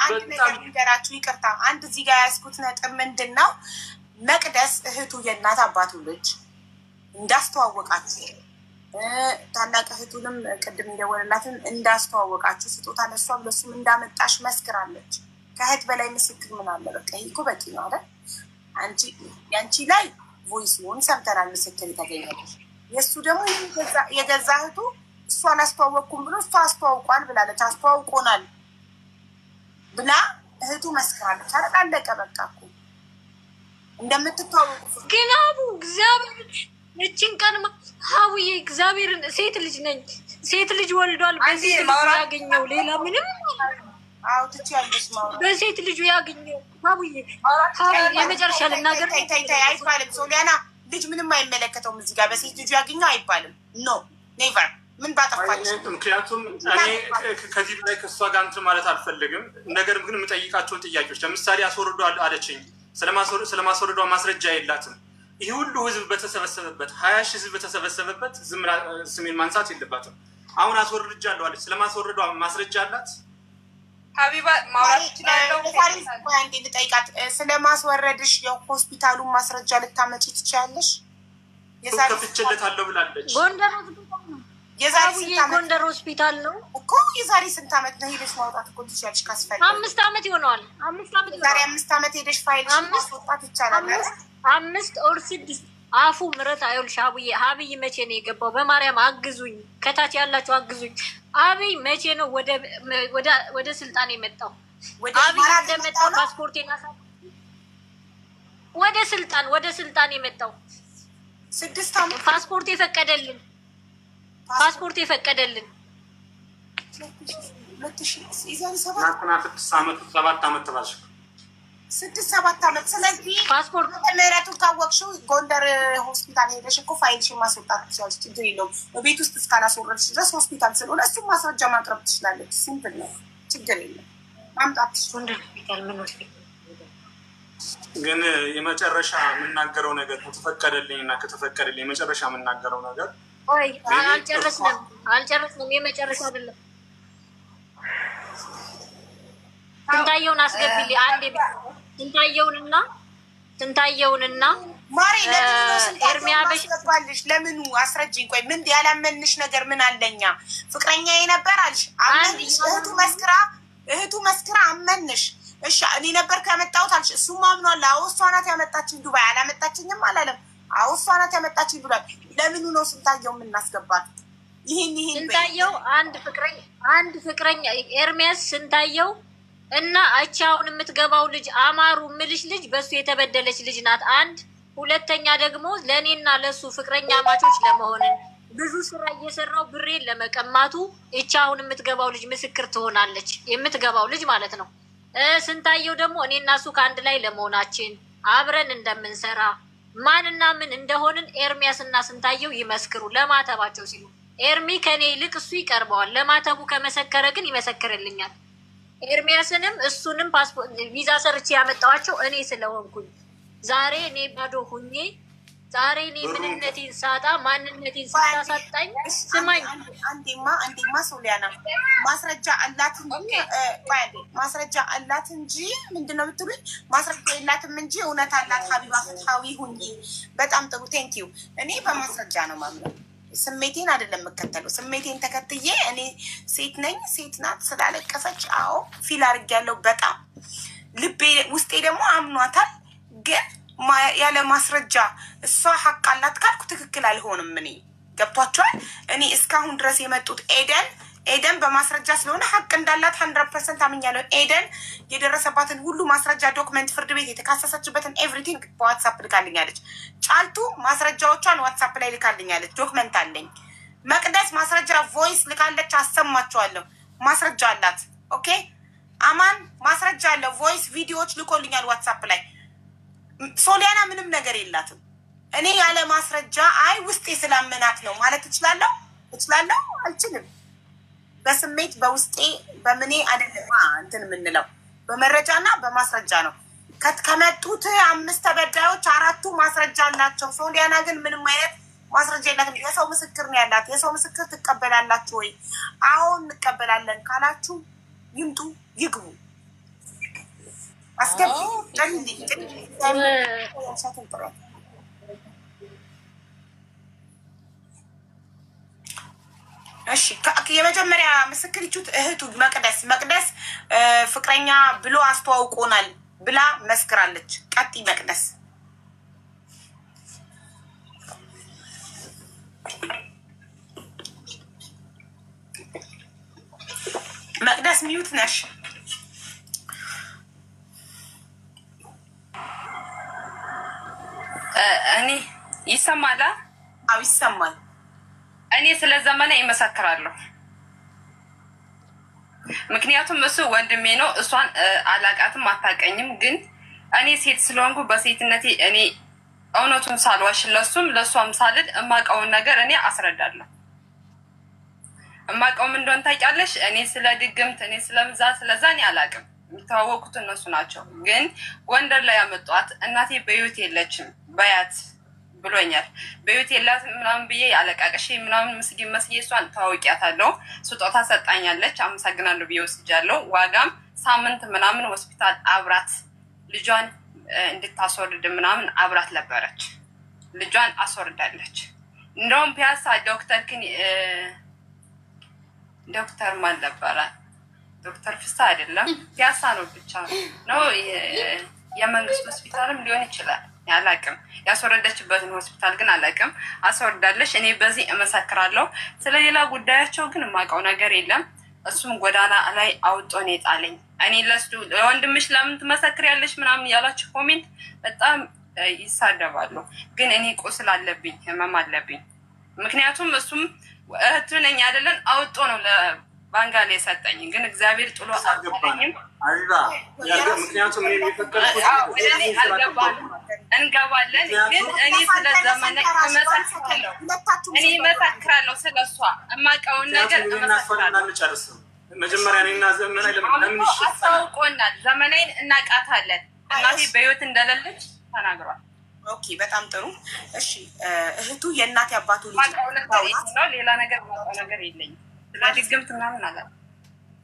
አንድ ነገር ልንገራችሁ፣ ይቅርታ። አንድ እዚህ ጋር ያዝኩት ነጥብ ምንድን ነው? መቅደስ እህቱ የእናት አባቱ ልጅ እንዳስተዋወቃችሁ፣ ታላቅ እህቱንም ቅድም እንደወለላትን እንዳስተዋወቃችሁ፣ ስጦታ ለሷም ለሱም እንዳመጣሽ መስክራለች። ከእህት በላይ ምስክር ምን አለ? በቃ ይህ እኮ በቂ ነው አይደል? ያንቺ ላይ ቮይስ ሆን ሰምተናል፣ ምስክር የተገኘች። የእሱ ደግሞ የገዛ እህቱ እሱ አላስተዋወቅኩም ብሎ እሱ አስተዋውቋል ብላለች። አስተዋውቆናል ብላ እህቱ መስክራለች። አለቀ በቃ እኮ እንደምትተዋወቁ ግን አቡ እግዚአብሔር እችን ቀን ሀቡዬ እግዚአብሔርን ሴት ልጅ ነኝ። ሴት ልጅ ወልዷል። በሴት ልጁ ያገኘው ሌላ ምንም አዎ ትችያለሽ ማውራት በሴት ልጁ ያገኘው ሀቡዬ የመጨረሻ ልናገር አይባልም። ሶሊያና ልጅ ምንም አይመለከተውም እዚህ ጋር በሴት ልጁ ያገኘው አይባልም። ኖ ኔቨር ምን ባጠፋች። ምክንያቱም እኔ ከዚህ በላይ ከእሷ ጋር እንትን ማለት አልፈልግም። ነገር ግን የምጠይቃቸውን ጥያቄዎች ለምሳሌ አስወርዶ አለችኝ። ስለማስወርዷ ማስረጃ የላትም። ይህ ሁሉ ህዝብ በተሰበሰበበት 20 ሺህ ህዝብ በተሰበሰበበት ዝም ስሜን ማንሳት የለባትም። አሁን አስወርጃለሁ አለች። ስለማስወርዷ ማስረጃ አላት። ሀቢባ ማውራት ይችላለሁ። አንዴ ልጠይቃት ስለማስወረድሽ የሆስፒታሉን ማስረጃ ልታመጪ ትችያለሽ? ከፍቼለታለሁ ብላለች። ጎንደር ሆስፒታል ነው እኮ የዛሬ ስንት ዓመት ነው ሄደሽ ማውጣት እኮ ትችያለሽ። ካስፈለገ 5 ዓመት ይሆነዋል። 5 ዓመት ዛሬ 5 ዓመት ሄደሽ ፋይልሽ ማስወጣት ይቻላል። 5 or 6 አፉ ምረት አይውልሽ። ሀብይ መቼ ነው የገባው? በማርያም አግዙኝ፣ ከታች ያላችሁ አግዙኝ። አብይ መቼ ነው ወደ ስልጣን የመጣው? አብይ እንደመጣው ፓስፖርቴን ወደ ስልጣን የመጣው 6 ዓመት ፓስፖርት የፈቀደልን 7 ዓመት ተባልሽ 6-7 ዓመት። ስለዚህ ፓስፖርት ምህረቱን ካወቅሽው ጎንደር ሆስፒታል ሄደሽ እኮ ፋይልሽን ማስወጣት ትችላለች። ችግር የለውም። በቤት ውስጥ እስካላስወረድሽ ድረስ ሆስፒታል ስለሆነ እሱም ማስረጃ ማቅረብ ትችላለች። ሲምፕል ነው፣ ችግር የለም። ማምጣት ግን የመጨረሻ የምናገረው ነገር ከተፈቀደልኝ እና ከተፈቀደልኝ የመጨረሻ የምናገረው ነገር አልጨረስንም። የመጨረሻ አይደለም። ስንታየውን አስገቢልኝ አንዴ ስንታየውንና ማሪ ኤርሚያ በሽባልሽ ለምኑ አስረጅኝ። ቆይ ምን ያላመንሽ ነገር ምን አለኛ? ፍቅረኛ የነበር አልሽ አመንሽ። እህቱ መስክራ አመንሽ። እሺ እኔ ነበር ከመጣሁት አልሽ። እሱም አምኗል። አዎ እሷ ናት ያመጣችኝ። ዱባይ አላመጣችኝም አላለም። አዎ እሷ ናት ያመጣችኝ ብሏል። ለምኑ ነው ስንታየው የምናስገባት? ይሄን ስንታየው አንድ ፍቅረኛ ኤርሚያስ ስንታየው እና አቻውን የምትገባው ልጅ አማሩ ምልሽ ልጅ በሱ የተበደለች ልጅ ናት። አንድ ሁለተኛ ደግሞ ለእኔና ለሱ ፍቅረኛ ማቾች ለመሆንን ብዙ ስራ እየሰራው ብሬን ለመቀማቱ እቻውን የምትገባው ልጅ ምስክር ትሆናለች። የምትገባው ልጅ ማለት ነው። ስንታየው ደግሞ እኔና እሱ ከአንድ ላይ ለመሆናችን አብረን እንደምንሰራ ማንና ምን እንደሆንን ኤርሚያስ እና ስንታየው ይመስክሩ ለማተባቸው ሲሉ። ኤርሚ ከኔ ይልቅ እሱ ይቀርበዋል። ለማተቡ ከመሰከረ ግን ይመሰክርልኛል። ኤርሚያስንም እሱንም ፓስፖርት ቪዛ ሰርቼ ያመጣኋቸው እኔ ስለሆንኩኝ ዛሬ እኔ ባዶ ሁኜ ዛሬ እኔ ምንነቴን ሳጣ ማንነቴን ስታሳጣኝ ስማኝ። አንዴማ ሶሊያና ማስረጃ አላት እንጂ ምንድን ነው የምትሉኝ? ማስረጃ የላትም እንጂ እውነት አላት። ሀቢባ ፍትሀዊ ሁኚ። በጣም ጥሩ ቴንኪዩ። እኔ በማስረጃ ነው ማምነው። ስሜቴን አይደለም የምከተለው። ስሜቴን ተከትዬ እኔ ሴት ነኝ ሴት ናት ስላለቀሰች አዎ ፊል አድርጌያለሁ። በጣም ልቤ ውስጤ ደግሞ አምኗታል። ግን ያለ ማስረጃ እሷ ሀቅ አላት ካልኩ ትክክል አልሆንም። እኔ ገብቷቸዋል። እኔ እስካሁን ድረስ የመጡት ኤደን በማስረጃ ስለሆነ ሀቅ እንዳላት 100% አምኛለሁ። ኤደን የደረሰባትን ሁሉ ማስረጃ ዶክመንት፣ ፍርድ ቤት የተካሰሰችበትን ኤቭሪቲንግ በዋትሳፕ ልካልኛለች። ጫልቱ ማስረጃዎቿን ዋትሳፕ ላይ ልካልኛለች። ዶክመንት አለኝ። መቅደስ ማስረጃ ቮይስ ልካለች። አሰማችኋለሁ። ማስረጃ አላት። ኦኬ አማን ማስረጃ አለ። ቮይስ ቪዲዮዎች ልኮልኛል ዋትሳፕ ላይ። ሶሊያና ምንም ነገር የላትም። እኔ ያለ ማስረጃ አይ ውስጤ ስላመናት ነው ማለት እችላለሁ? አልችልም። በስሜት በውስጤ በምኔ አይደለም እንትን የምንለው በመረጃና በማስረጃ ነው። ከመጡት 5 ተበዳዮች 4ቱ ማስረጃ አላቸው። ሶሊያና ግን ምንም አይነት ማስረጃ የላትም። የሰው ምስክር ነው ያላት። የሰው ምስክር ትቀበላላችሁ ወይ? አዎ እንቀበላለን ካላችሁ ይምጡ ይግቡ። አስገቢ እሺ የመጀመሪያ ምስክር ይቹት እህቱ መቅደስ ፍቅረኛ ብሎ አስተዋውቆናል ብላ መስክራለች። ቀጥ መቅደስ ሚዩት ነሽ። ይሰማል? አዎ ይሰማል። እኔ ስለ ዘመነ ይመሰክራለሁ። ምክንያቱም እሱ ወንድሜ ነው። እሷን አላቃትም፣ አታቀኝም። ግን እኔ ሴት ስለሆንኩ በሴትነቴ እኔ እውነቱን ሳልዋሽ ለሱም ለእሷም ሳልል እማውቀውን ነገር እኔ አስረዳለሁ። እማውቀውም እንደሆነ ታውቂያለሽ። እኔ ስለ ድግምት፣ እኔ ስለምዛ ስለዛ እኔ አላውቅም። የሚተዋወቁት እነሱ ናቸው። ግን ጎንደር ላይ ያመጧት እናቴ በህይወት የለችም በያት ብሎኛል። በህይወት የላት ምናምን ብዬ አለቃቅሼ ምናምን ምስጊን መስዬ እሷን ታወቂያታለሁ። ስጦታ ሰጣኛለች፣ አመሰግናለሁ ብዬ ወስጃለሁ። ዋጋም ሳምንት ምናምን ሆስፒታል አብራት ልጇን እንድታስወርድ ምናምን አብራት ነበረች። ልጇን አስወርዳለች። እንደውም ፒያሳ ዶክተር ማን ነበረ? ዶክተር ፍሳ አይደለም፣ ፒያሳ ነው ብቻ ነው። የመንግስት ሆስፒታልም ሊሆን ይችላል፣ አላቅም። ያስወረደችበትን ሆስፒታል ግን አላቅም። አስወርዳለች። እኔ በዚህ እመሰክራለሁ። ስለሌላ ጉዳያቸው ግን የማውቀው ነገር የለም። እሱም ጎዳና ላይ አውጦ ነው የጣለኝ። እኔ ለወንድምሽ ለምን ትመሰክሪያለሽ ምናምን ያላችሁ ኮሜንት በጣም ይሳደባሉ። ግን እኔ ቁስል አለብኝ፣ ህመም አለብኝ። ምክንያቱም እሱም እህቱ ነኝ አይደለን አውጦ ነው ለባንጋሌ የሰጠኝ። ግን እግዚአብሔር ጥሎ አልገባኝም። ምክንያቱም እንገባለን። ግን እኔ ስለ ዘመነ እመሰክራለሁ። ስለ እሷ የማውቀውን ነገር እመሰክራለሁ። መጀመሪያ እኔና ዘመናዊ ለምን አስታውቆናል። ዘመናዊን እናውቃታለን። እናቴ በህይወት እንደሌለች ተናግሯል። ኦኬ፣ በጣም ጥሩ። እሺ፣ እህቱ የእናቴ አባቱ ልጅ ነው። ሌላ ነገር የማውቀው ነገር የለኝም። ስለ ድግምት ምናምን አለ።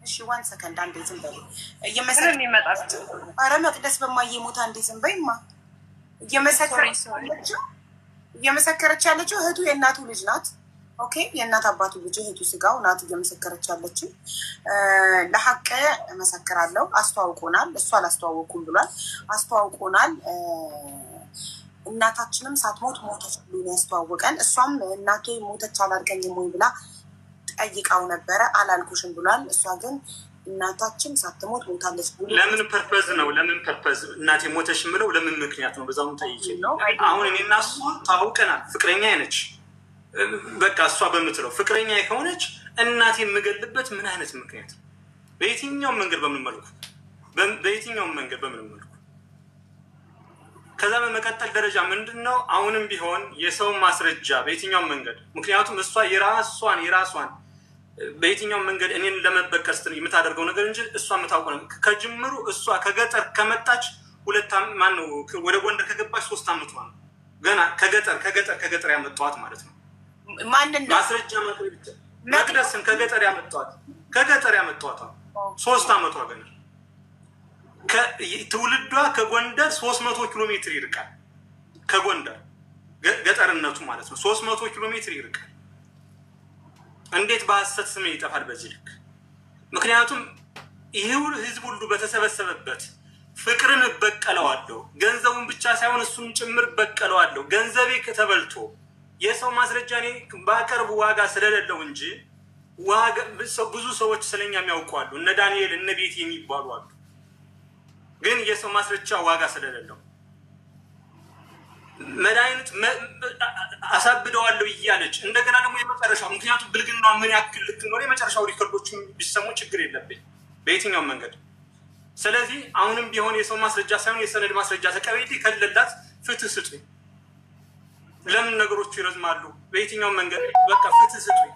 እሺ፣ ዋን ሰከንድ አንዴ ዝም በይ። ኧረ መቅደስ በማየ ሞታ አንዴ ዝም በይማ። እየመሰከረች ያለችው እህቱ የእናቱ ልጅ ናት። ኦኬ፣ የእናት አባቱ ልጅ እህቱ ስጋው ናት እየመሰከረች ያለችው። ለሀቅ እመሰክራለሁ። አስተዋውቆናል። እሱ አላስተዋወኩም ብሏል። አስተዋውቆናል። እናታችንም ሳትሞት ሞተች ብሎ ያስተዋወቀን። እሷም እናቴ ሞተች አላልከኝም ወይ ብላ ጠይቃው ነበረ። አላልኩሽም ብሏል። እሷ ግን እናታችን ሳትሞት ሞታለች ብሎ ለምን ፐርፐዝ ነው? ለምን ፐርፐዝ እናቴ ሞተች የምለው ለምን ምክንያት ነው? በዛውም ጠይቄ ነው። አሁን እኔና እሱ ታውቀናል። ፍቅረኛ ነች። በቃ እሷ በምትለው ፍቅረኛ ከሆነች እናቴ የምገልበት ምን አይነት ምክንያት ነው? በየትኛውም መንገድ በምን መልኩ በየትኛውም መንገድ በምን መልኩ? ከዛ በመቀጠል ደረጃ ምንድን ነው? አሁንም ቢሆን የሰው ማስረጃ በየትኛውም መንገድ ምክንያቱም እሷ የራሷን በየትኛውም መንገድ እኔን ለመበቀል ስትል የምታደርገው ነገር እንጂ እሷ የምታውቀው ነው። ከጅምሩ እሷ ከገጠር ከመጣች ወደ ጎንደር ከገባች 3 ዓመቷ ነው። ገና ከገጠር ያመጣዋት ማለት ነው። ማስረጃ መቅደስን ከገጠር ያመጣዋት 3 ዓመቷ ገና። ትውልዷ ከጎንደር 300 ኪሎ ሜትር ይርቃል። ከጎንደር ገጠርነቱ ማለት ነው 300 ኪሎ ሜትር ይርቃል። እንዴት በሐሰት ስሜ ይጠፋል በዚህ ልክ? ምክንያቱም ይሄው ህዝብ ሁሉ በተሰበሰበበት ፍቅርን እበቀለዋለሁ፣ ገንዘቡን ብቻ ሳይሆን እሱን ጭምር እበቀለዋለሁ። ገንዘቤ ከተበልቶ የሰው ማስረጃ እኔ ባቀርቡ ዋጋ ስለሌለው እንጂ ብዙ ሰዎች ስለኛ የሚያውቋሉ። እነ ዳንኤል እነ ቤት የሚባሉ አሉ። ግን የሰው ማስረጃ ዋጋ ስለሌለው መድኃኒት አሳብደዋለሁ እያለች እንደገና ደግሞ የመጨረሻው ምክንያቱም ብልግና ምን ያክል ልክ ነው። የመጨረሻው ሪከርዶችን ቢሰሙ ችግር የለብኝ በየትኛውም መንገድ። ስለዚህ አሁንም ቢሆን የሰው ማስረጃ ሳይሆን የሰነድ ማስረጃ ተቀበይቴ ከሌላት ፍትህ ስጡኝ። ለምን ነገሮቹ ይረዝማሉ? በየትኛውም መንገድ በቃ ፍትህ ስጡኝ።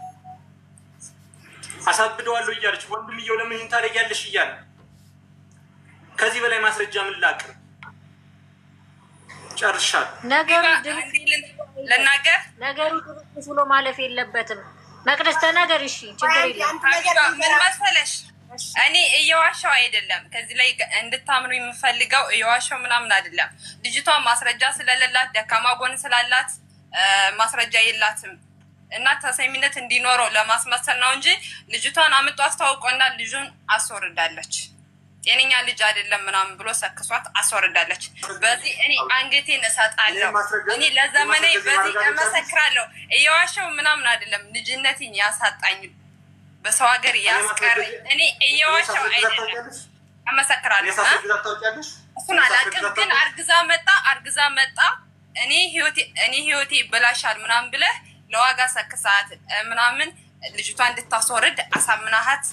አሳብደዋለሁ እያለች ወንድምየው ለምን ታደርጊያለሽ እያለ ከዚህ በላይ ማስረጃ ምን ላቅርብ? ጨርሻል። ነገሩ ልናገር ብሎ ማለፍ የለበትም። መቅደስ ተናገር። እሺ ችግር የለም። ምን መሰለሽ እኔ እየዋሻው አይደለም። ከዚህ ላይ እንድታምኑ የምፈልገው እየዋሻው ምናምን አይደለም። ልጅቷ ማስረጃ ስለሌላት ደካማ ጎን ስላላት ማስረጃ የላትም እና ተሰሚነት እንዲኖረው ለማስመሰል ነው እንጂ ልጅቷን አምጦ አስታውቆና ልጁን አስወርዳለች። ጤነኛ ልጅ አይደለም ምናምን ብሎ ሰክሷት አስወርዳለች። በዚህ እኔ አንገቴን እሰጣለሁ። እኔ ለዘመኔ በዚህ እመሰክራለሁ። እየዋሸው ምናምን አይደለም። ልጅነቴን ያሳጣኝ በሰው ሀገር ያስቀረኝ እኔ እየዋሸው አይደለም። እመሰክራለሁ። እሱን አላውቅም። ግን አርግዛ መጣ እኔ ህይወቴ ይበላሻል ምናምን ብለህ ለዋጋ ሰክሳት ምናምን ልጅቷ እንድታስወርድ አሳምናሃት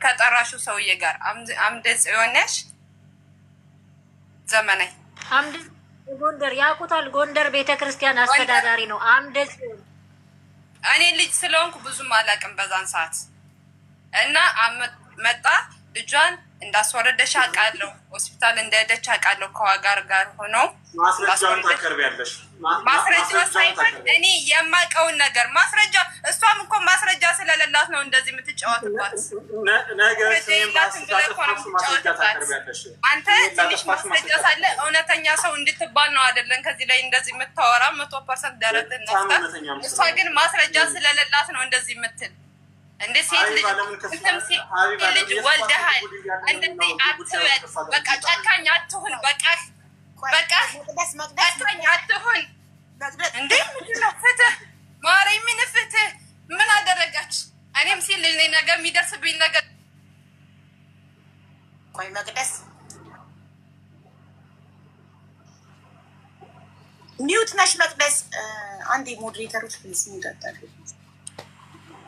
ከጠራሹ ሰውዬ ጋር አምደ ጽዮን ነሽ ዘመናዊ አምደ ጎንደር ያውቁታል። ጎንደር ቤተክርስቲያን አስተዳዳሪ ነው አምደ ጽዮን። እኔ ልጅ ስለሆንኩ ብዙም አላውቅም በዛን ሰዓት እና መጣ ልጇን እንዳስወረደሽ አውቃለሁ። ሆስፒታል እንደሄደች አውቃለሁ። ከዋጋር ጋር ሆነው ማስረጃውን ታቀርቢያለሽ። ማስረጃ ሳይሆን እኔ የማውቀውን ነገር ማስረጃ። እሷም እኮ ማስረጃ ስለሌላት ነው እንደዚህ የምትጫወትባት። አንተ ትንሽ ማስረጃ ሳለ እውነተኛ ሰው እንድትባል ነው አይደለም ከዚህ ላይ እንደዚህ የምታወራ 100% ደረት ነፍታ። እሷ ግን ማስረጃ ስለሌላት ነው እንደዚህ የምትል። እንደ ሴት ልጅ ወልደሃል እንደዚህ አትበል። በቃ ጨካኝ አትሁን። በቃ ጨካኝ አትሁን። እንዴ ምንድን ነው ፍትህ? ማርያም ምን ፍትህ? ምን አደረጋች? እኔም ሲል ልጅ ነገር የሚደርስብኝ ነገር ቆይ መቅደስ ሚውት ነሽ መቅደስ። አንዴ ሞዴሬተሮች ፕሊዝ ሚውት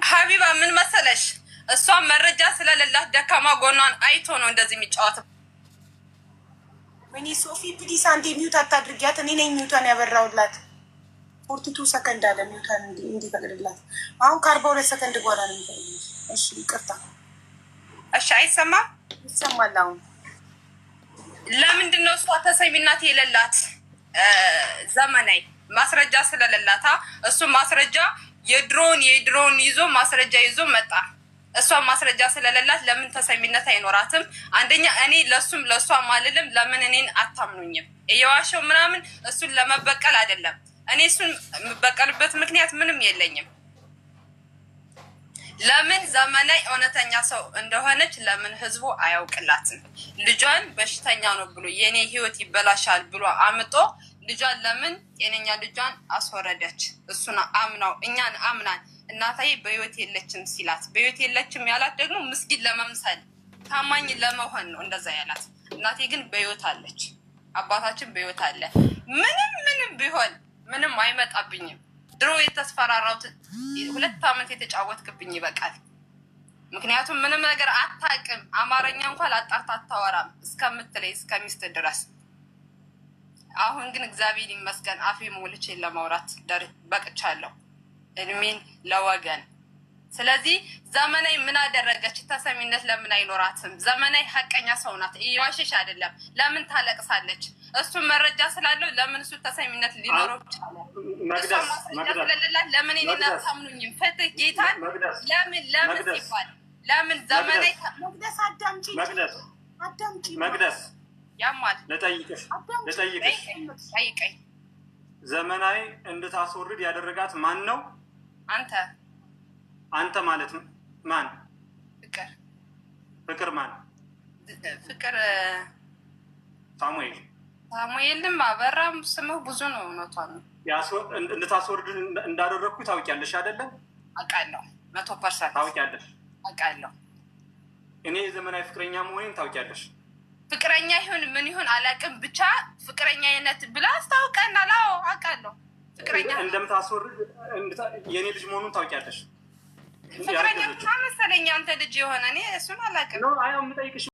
ሀቢባ ምን መሰለሽ፣ እሷን መረጃ ስለሌላት ደካማ ጎኗን አይቶ ነው እንደዚህ የሚጫወት። ወይኔ ሶፊ ፕሊስ አንዴ ሚውት አታድርጊያት። እኔ ነኝ ሚውቷን ያበራውላት። 42 ሰከንድ አለ ሚውቷን እንዲፈቅድላት። አሁን ከ42 ሰከንድ በኋላ ነው የሚፈልግ። እሺ ይቅርታ። እሺ አይሰማም? ይሰማል አሁን። ለምንድን ነው እሷ ተሰሚናት የሌላት? ዘመናዊ ማስረጃ ስለሌላታ እሱ ማስረጃ የድሮን ይዞ ማስረጃ ይዞ መጣ። እሷ ማስረጃ ስለሌላት ለምን ተሰሚነት አይኖራትም? አንደኛ እኔ ለእሷም አልልም። ለምን እኔን አታምኑኝም? እየዋሸው ምናምን እሱን ለመበቀል አይደለም። እኔ እሱን የምበቀልበት ምክንያት ምንም የለኝም። ለምን ዘመናዊ እውነተኛ ሰው እንደሆነች ለምን ህዝቡ አያውቅላትም? ልጇን በሽተኛ ነው ብሎ የኔ ህይወት ይበላሻል ብሎ አምጦ ልጇን ለምን ጤነኛ ልጇን አስወረደች? እሱን አምናው እኛን አምናን እናታዬ በህይወት የለችም ሲላት፣ በህይወት የለችም ያላት ደግሞ ምስጊድ ለመምሰል ታማኝ ለመሆን ነው እንደዛ ያላት። እናቴ ግን በህይወት አለች፣ አባታችን በህይወት አለ። ምንም ቢሆን ምንም አይመጣብኝም። ድሮ የተስፈራራሁት 2 ዓመት የተጫወትክብኝ ይበቃል። ምክንያቱም ምንም ነገር አታውቅም። አማርኛ እንኳን አጣርታ አታወራም እስከምትለይ እስከሚስት ድረስ። አሁን ግን እግዚአብሔር ይመስገን አፌ ሞልቼን ለማውራት በቅቻለሁ፣ እድሜን ለወገን። ስለዚህ ዘመናዊ ምን አደረገች? ተሰሚነት ለምን አይኖራትም? ዘመናዊ ሀቀኛ ሰው ናት፣ እየዋሸሽ አይደለም። ለምን ታለቅሳለች? እሱ መረጃ ስላለው ለምን እሱ ተሰሚነት ሊኖረው ይችላል? እሷ ማስረጃ ስለሌላት ለምን እኔን አታምኑኝም? ፍትህ ጌታን ለምን ሲባል ለምን ዘመናዊ መቅደስ ያማል ልጠይቅሽ ጠይቀኝ። ዘመናዊ እንድታስወርድ ያደረጋት ማን ነው? አንተ ማለት ማን? ፍቅር ማን? ፍቅር ሳሙኤልም አበራም ስምህ ብዙ ነው። እውነቷን ነው። እንድታስወርድ እንዳደረግኩ ታውቂያለሽ አይደለም? አውቃለሁ። 100% ታውቂያለሽ። አውቃለሁ። እኔ የዘመናዊ ፍቅረኛ መሆኔን ታውቂያለሽ። ፍቅረኛ ይሁን ምን ይሁን አላውቅም፣ ብቻ ፍቅረኛ አይነት ብላ አስታውቀናል። አዎ አውቃለሁ። ፍቅረኛ እንደምታስወርድ የኔ ልጅ መሆኑን ታውቂያለሽ። ፍቅረኛ መሰለኝ አንተ ልጅ የሆነ እኔ እሱን አላውቅም።